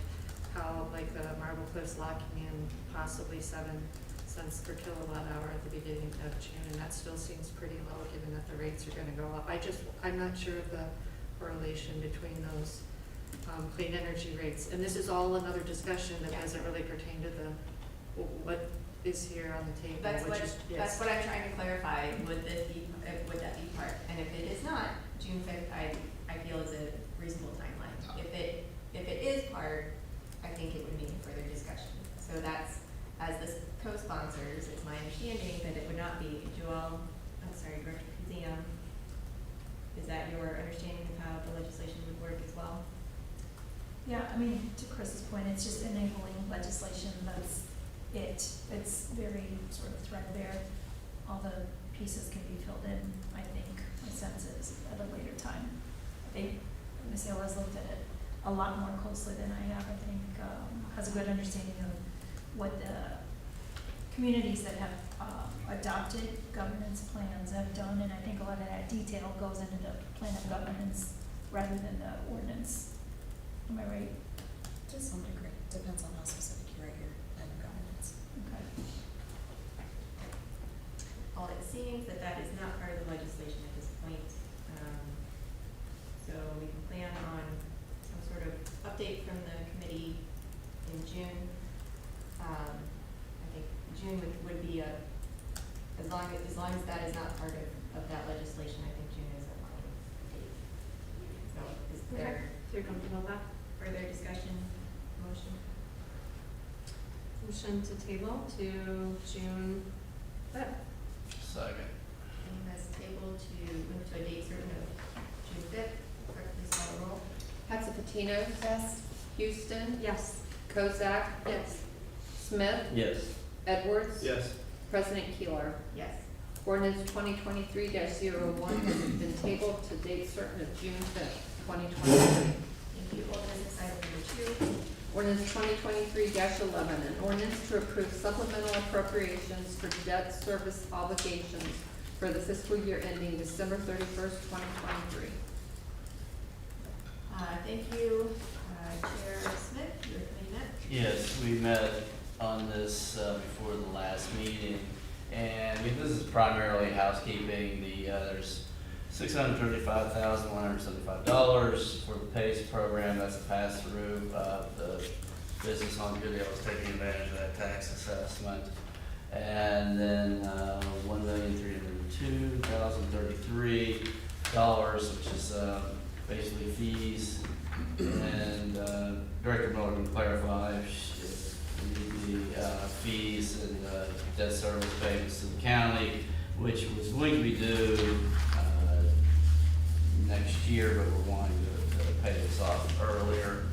how, like the Marble Cliffs locking in possibly 7 cents per kilowatt hour at the beginning of June, and that still seems pretty low given that the rates are gonna go up. I'm not sure of the correlation between those clean energy rates, and this is all another discussion that doesn't really pertain to the, what is here on the table, That's which what, is, that's what I'm trying to clarify, would that be part? And if it is not, June 5th, I feel is a reasonable timeline. If it is part, I think it would need further discussion. So that's, as the co-sponsors, it's my understanding that it would not be Director Kazim. Is that your understanding of how the legislation would work as well? Yeah, I mean, to Chris's point, it's just enabling legislation, that's it. It's very sort of threadbare. All the pieces can be filled in, I think, my sense is, at a later time. I think Ms. Hill has looked at it a lot more closely than I have, I think, has a good understanding of what the communities that have adopted governance plans have done, and I think a lot of that detail goes into the plan of governance rather than the ordinance. Am I right? To some degree, depends on how specific you write your plan of governance. Okay. Well, it seems that that is not part of the legislation at this point. So we can plan on some sort of update from the committee in June. I think June would be as long as that is not part of that legislation, I think June is a fine date. So is there so you're comfortable with that? further discussion, motion? Motion to table to June 5th. Second. And that's table to move to a date certain of June 5th. Clerk, please call the roll. Hatsapatino? Yes. Houston? Yes. Kozak? Yes. Smith? Yes. Edwards? Yes. President Keeler? Yes. Ordinance 2023-01 has been tabled to date certain of June 5th, 2023. Thank you. Old business item number 2. Ordinance 2023-11, an ordinance to approve supplemental appropriations for debt service obligations for the fiscal year ending December 31st, 2023. Thank you, Chair Smith, your committee met. Yes, we met on this before the last meeting, and this is primarily housekeeping. There's $635,175 for the PACE program. That's a pass-through of the business on Goodale is taking advantage of that tax assessment. And then $1,302,033, which is basically fees. And Director Miller can clarify if we need the fees and debt service payments to the county, which was going to be due next year, but we're wanting to pay this off earlier.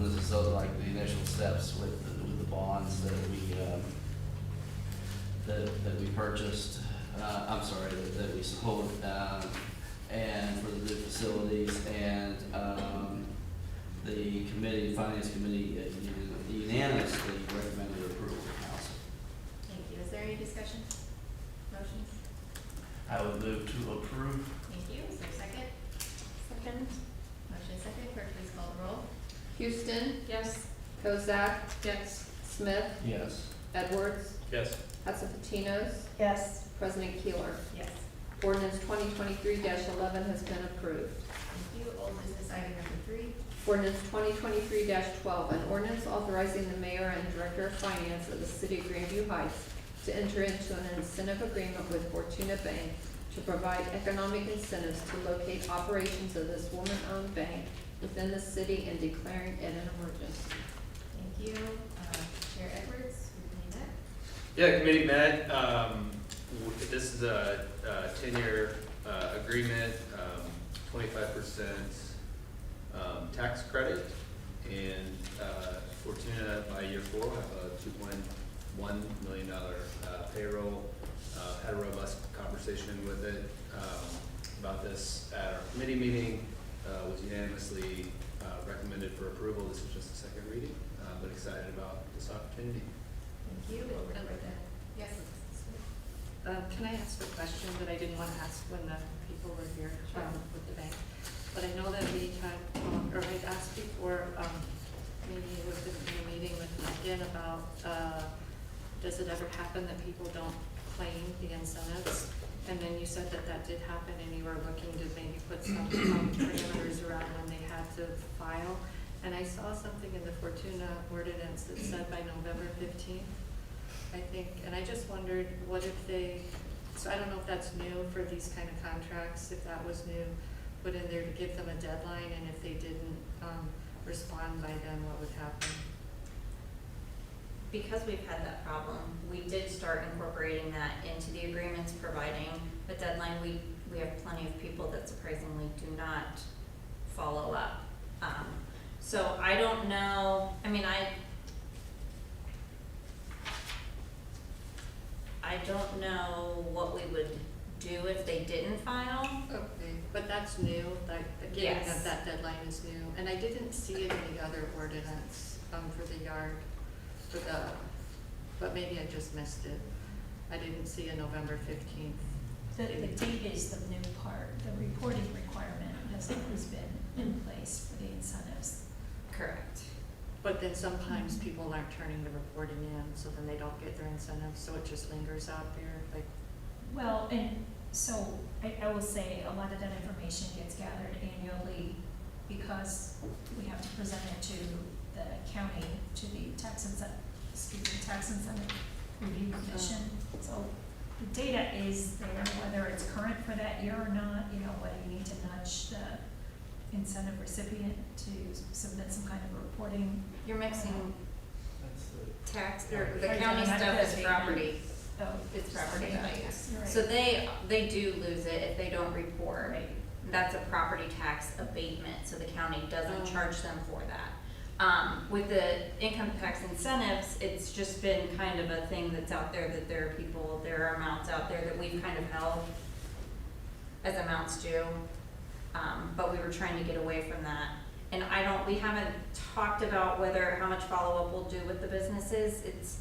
This is sort of like the initial steps with the bonds that we purchased. I'm sorry, that we sold, and for the new facilities, and the committee, finance committee, unanimously recommended approval of council. Thank you. Is there any discussion? Motions? I would move to approve. Thank you. Is there a second? Second. Motion second. Clerk, please call the roll. Houston? Yes. Kozak? Yes. Smith? Yes. Edwards? Yes. Hatsapatinos? Yes. President Keeler? Yes. Ordinance 2023-11 has been approved. Thank you. Old business item number 3. Ordinance 2023-12, an ordinance authorizing the mayor and director of finance of the city of Grandview Heights to enter into an incentive agreement with Fortuna Bank to provide economic incentives to locate operations of this woman-owned bank within the city and declaring it an emergency. Thank you. Chair Edwards, your committee met. Yeah, committee met. This is a 10-year agreement, 25% tax credit, and Fortuna by year 4 will have a $2.1 million payroll. Had a robust conversation with it about this at our committee meeting, was unanimously recommended for approval. This is just a second reading, but excited about this opportunity. Thank you. We'll record that. Yes. Can I ask a question that I didn't want to ask when the people were here with the bank? But I know that we had, or I'd asked before, maybe it was in a meeting with Megan about, does it ever happen that people don't claim the incentives? And then you said that that did happen and you were looking to maybe put some parameters around when they had to file. And I saw something in the Fortuna ordinance that said by November 15th, I think, and I just wondered what if they, so I don't know if that's new for these kind of contracts, if that was new, put in there to give them a deadline, and if they didn't respond by then, what would happen? Because we've had that problem, we did start incorporating that into the agreements, providing a deadline. We have plenty of people that surprisingly do not follow up. So I don't know, I mean, I don't know what we would do if they didn't file. Okay, but that's new, like, the giving Yes. of that deadline is new, and I didn't see it in the other ordinance, for the yard, for the, but maybe I just missed it. I didn't see a November 15th. The date is the new part, the reporting requirement has always been in place for the incentives. Correct. But then sometimes people aren't turning the reporting in, so then they don't get their incentives, so it just lingers out there, like. Well, and so I will say a lot of that information gets gathered annually because we have to present it to the county, to the tax incentive review commission. So the data is there, whether it's current for that year or not, you know, whether you need to nudge the incentive recipient to submit some kind of reporting. You're mixing tax, or Or the is county that stuff is the- property. Oh, It's property okay, values. you're right. So they do lose it if they don't report. Right. That's a property tax abatement, so the county doesn't Oh. charge them for that. With the income tax incentives, it's just been kind of a thing that's out there, that there are people, there are amounts out there that we've kind of held as amounts due. But we were trying to get away from that. And we haven't talked about how much follow-up we'll do with the businesses. It's,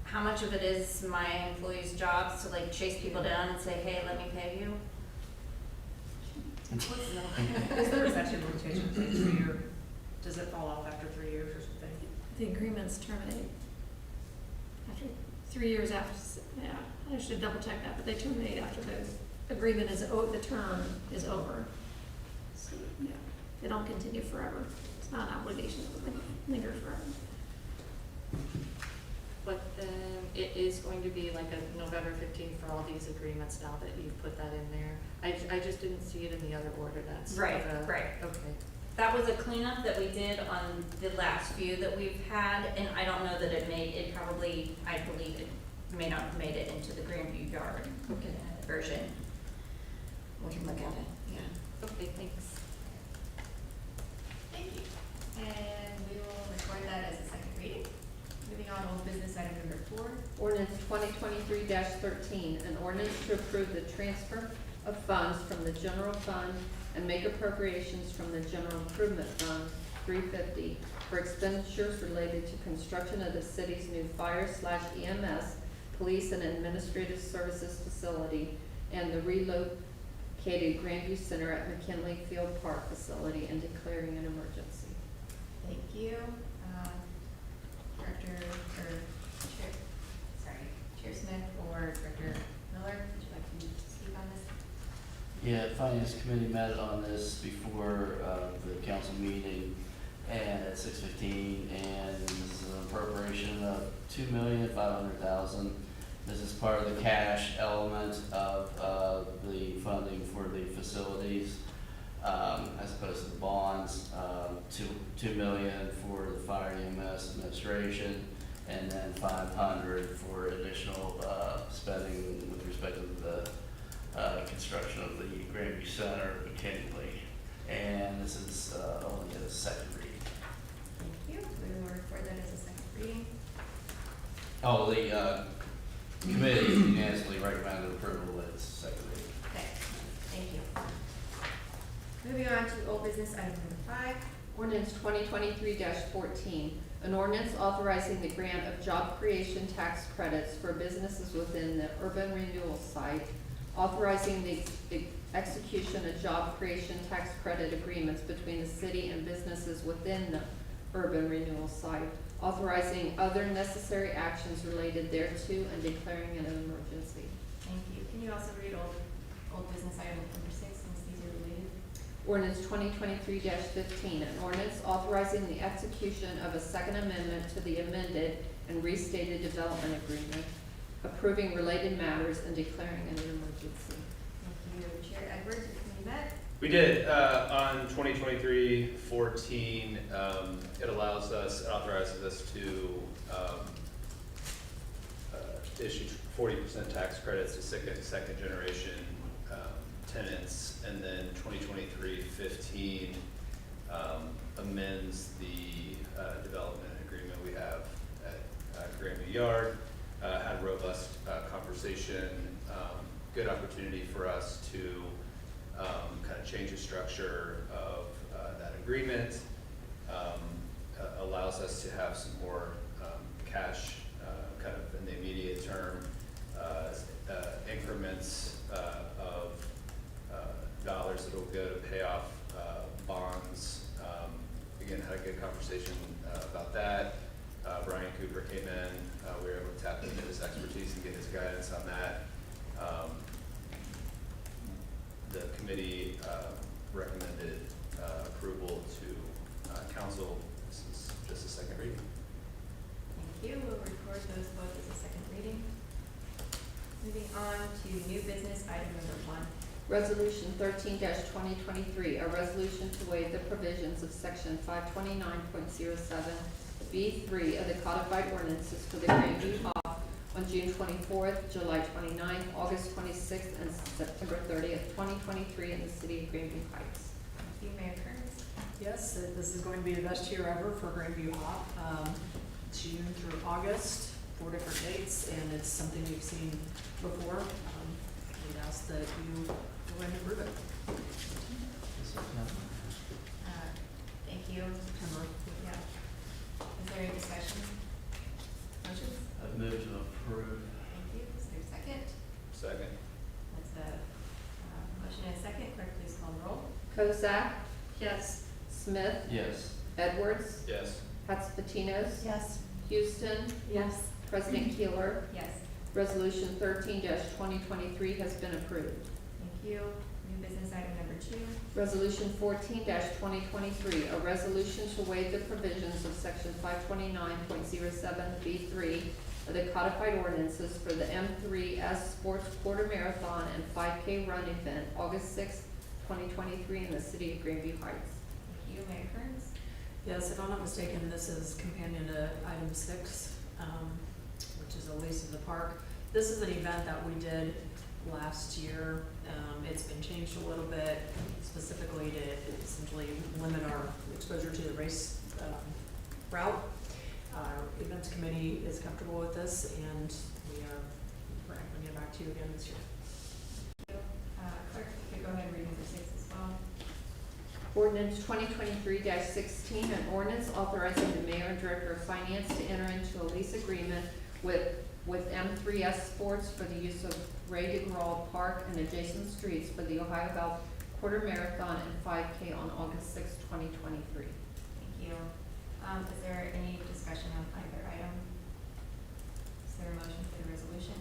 how much of it is my employees' jobs to like chase people down and say, hey, let me pay you? Is there a statute of limitations, like 3 year, does it fall off after 3 years or something? The agreements terminate after 3 years after, yeah, I should double check that, but they terminate after the agreement is, the term is over. So, yeah, they don't continue forever. It's not an obligation that would linger forever. But then it is going to be like a November 15th for all these agreements now that you've put that in there. I just didn't see it in the other ordinance. Right, Right. okay. That was a cleanup that we did on the last few that we've had, and I don't know that it probably, I believe it may not have made it into the Grandview Yard version. We can look at it, yeah. Okay, thanks. Thank you. And we will record that as a second reading. Moving on, old business item number 4. Ordinance 2023-13, an ordinance to approve the transfer of funds from the general fund and make appropriations from the general improvement fund, 350, for expenditures related to construction of the city's new fire/EMS, police and administrative services facility, and the relocated Grandview Center at McKinley Field Park facility, and declaring an emergency. Thank you. Chair Smith or Director Miller, would you like to speak on this? Yeah, Finance Committee met on this before the council meeting and at 6:15, and this is an appropriation of $2,500,000. This is part of the cash element of the funding for the facilities, as opposed to the bonds. $2 million for the fire EMS administration, and then $500 for additional spending with respect to the construction of the Grandview Center, McKinley. And this is only a second reading. Thank you. We will record that as a second reading. Oh, the committee unanimously recommended approval as second reading. Okay, thank you. Moving on to old business item number 5. Ordinance 2023-14, an ordinance authorizing the grant of job creation tax credits for businesses within the urban renewal site, authorizing the execution of job creation tax credit agreements between the city and businesses within the urban renewal site, authorizing other necessary actions related thereto, and declaring an emergency. Thank you. Can you also read old business item number 6 since these are related? Ordinance 2023-15, an ordinance authorizing the execution of a second amendment to the amended and restated development agreement, approving related matters and declaring an emergency. Thank you. Chair Edwards, your committee met. We did, on 2023-14, it authorizes us to issue 40% tax credits to second generation tenants, and then 2023-15 amends the development agreement we have at Grandview Yard. Had a robust conversation, good opportunity for us to kind of change the structure of that agreement. Allows us to have some more cash kind of in the immediate term, increments of dollars that will go to pay off bonds. Again, had a good conversation about that. Brian Cooper came in. We were able to tap into his expertise and get his guidance on that. The committee recommended approval to council. This is just a second reading. Thank you. We'll record those both as a second reading. Moving on to new business item number 1. Resolution 13-2023, a resolution to waive the provisions of section 529.07 B3 of the codified ordinances for the Grandview Hop on June 24th, July 29th, August 26th, and September 30th, 2023 in the city of Grandview Heights. Thank you, Mayor Kearns. Yes, this is going to be the best year ever for Grandview Hop. June through August, 4 different dates, and it's something we've seen before. We'd ask that you go ahead and approve it. Thank you. September. Yeah. Is there any discussion? Motions? I've moved to approve. Thank you. Is there a second? Second. That's a motion and a second. Clerk, please call the roll. Kozak, Yes. Smith, Yes. Edwards, Yes. Hatsvatinos, Yes. Houston, Yes. President Keeler. Yes. Resolution 13-2023 has been approved. Thank you. New business item number 2. Resolution 14-2023, a resolution to waive the provisions of section 529.07 B3 of the codified ordinances for the M3S Sports Quarter Marathon and 5K Run event, August 6th, 2023 in the city of Grandview Heights. Thank you, Mayor Kearns. Yes, if I'm not mistaken, this is companion to item 6, which is a lease of the park. This is an event that we did last year. It's been changed a little bit, specifically to essentially limit our exposure to the race route. Our events committee is comfortable with this, and we're bringing it back to you again this year. Thank you. Clerk, if you could go ahead and read number 6 as well. Ordinance 2023-16, an ordinance authorizing the mayor and director of finance to enter into a lease agreement with M3S Sports for the use of Ray DeGraw Park and adjacent streets for the Ohio Bell Quarter Marathon and 5K on August 6, 2023. Thank you. Is there any discussion on either item? Is there a motion for the resolution?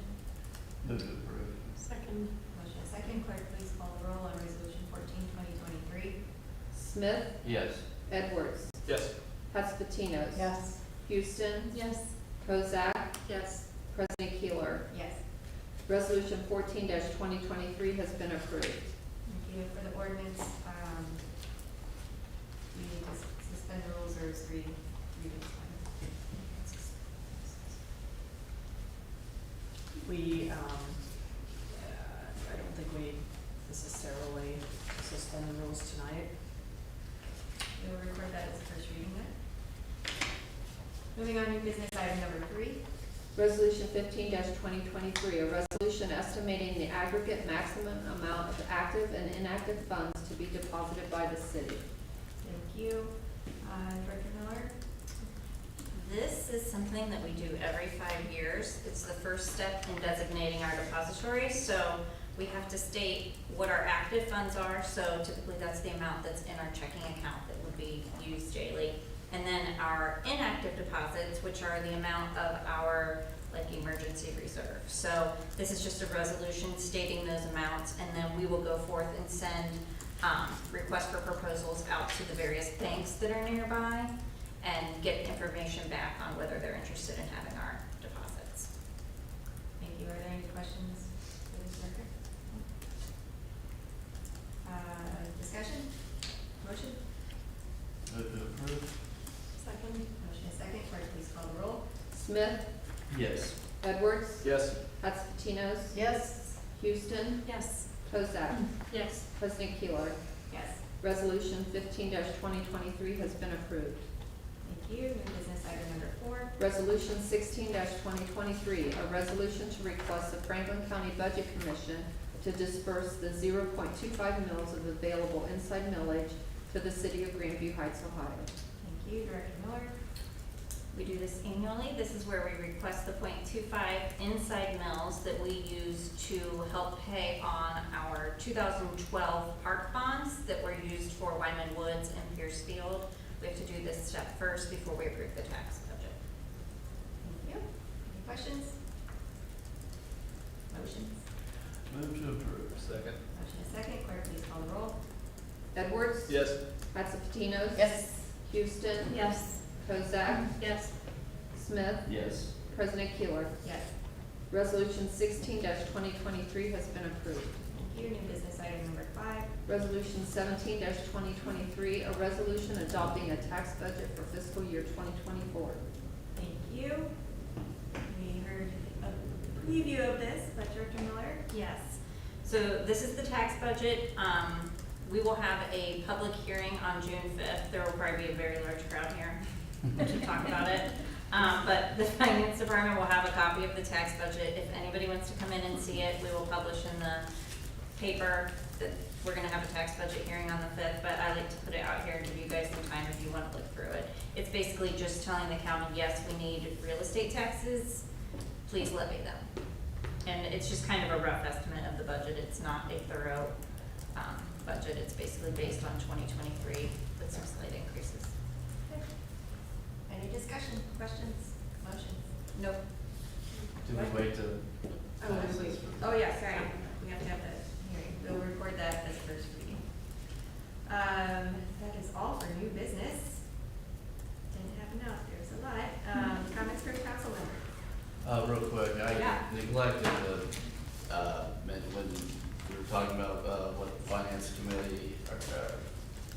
Move to approve. Second. Motion and second. Clerk, please call the roll on resolution 14, 2023. Smith, Yes. Edwards, Yes. Hatsvatinos. Yes. Houston, Yes. Kozak, Yes. President Keeler. Yes. Resolution 14-2023 has been approved. Thank you. For the ordinance, we need to suspend the rules or is reading fine? We, I don't think we necessarily suspend the rules tonight. We will record that as a first reading then. Moving on to business item number 3. Resolution 15-2023, a resolution estimating the aggregate maximum amount of active and inactive funds to be deposited by the city. Thank you. Director Miller? This is something that we do every 5 years. It's the first step in designating our depository, so we have to state what our active funds are, so typically that's the amount that's in our checking account that would be used daily. And then our inactive deposits, which are the amount of our emergency reserve. So this is just a resolution stating those amounts, and then we will go forth and send requests for proposals out to the various banks that are nearby and get information back on whether they're interested in having our deposits. Thank you. Are there any questions for this record? Discussion? Motion? Move to approve. Second. Motion is second. Clerk, please call the roll. Smith, Yes. Edwards, Yes. Hatsatinos, Yes. Houston, Yes. Kozak, Yes. President Keeler. Yes. Resolution 15-2023 has been approved. Thank you. New business item number 4. Resolution 16-2023, a resolution to request the Franklin County Budget Commission to disperse the 0.25 mils of available inside millage to the city of Grandview Heights, Ohio. Thank you. Director Miller? We do this annually. This is where we request the 0.25 inside mills that we use to help pay on our 2012 park bonds that were used for Wyman Woods and Pierce Field. We have to do this step first before we approve the tax budget. Thank you. Any questions? Motions? Move to approve. Second. Motion is second. Clerk, please call the roll. Edwards, Yes. Hatsatinos, Yes. Houston, Yes. Kozak, Yes. Smith, Yes. President Keeler. Yes. Resolution 16-2023 has been approved. Thank you. New business item number 5. Resolution 17-2023, a resolution adopting a tax budget for fiscal year 2024. Thank you. We heard a preview of this, but Director Miller? Yes. So this is the tax budget. We will have a public hearing on June 5th. There will probably be a very large crowd here to talk about it. But the finance department will have a copy of the tax budget. If anybody wants to come in and see it, we will publish in the paper that we're gonna have a tax budget hearing on the 5th, but I like to put it out here and give you guys some time if you wanna look through it. It's basically just telling the county, yes, we need real estate taxes, please levy them. And it's just kind of a rough estimate of the budget. It's not a thorough, budget. It's basically based on 2023 with some slight increases. Any discussion, questions, motions? Nope. Do we wait to? Oh, yeah, sorry. We have to have the hearing. We'll record that as first reading. That is all for new business. Didn't have enough. There's a lot. Comments from council members? Real quick, Yeah. I neglected to, mention when we were talking about, what the finance committee,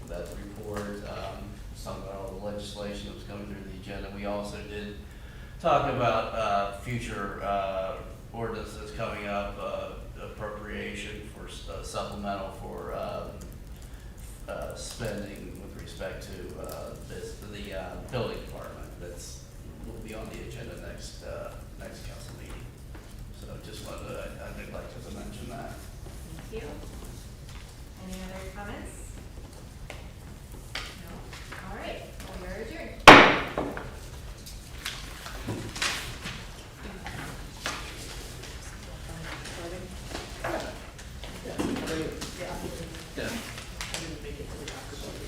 that report, talking about all the legislation that was coming through the agenda. We also did talk about, future, ordinances coming up, appropriation for supplemental for, spending with respect to, the building department. That's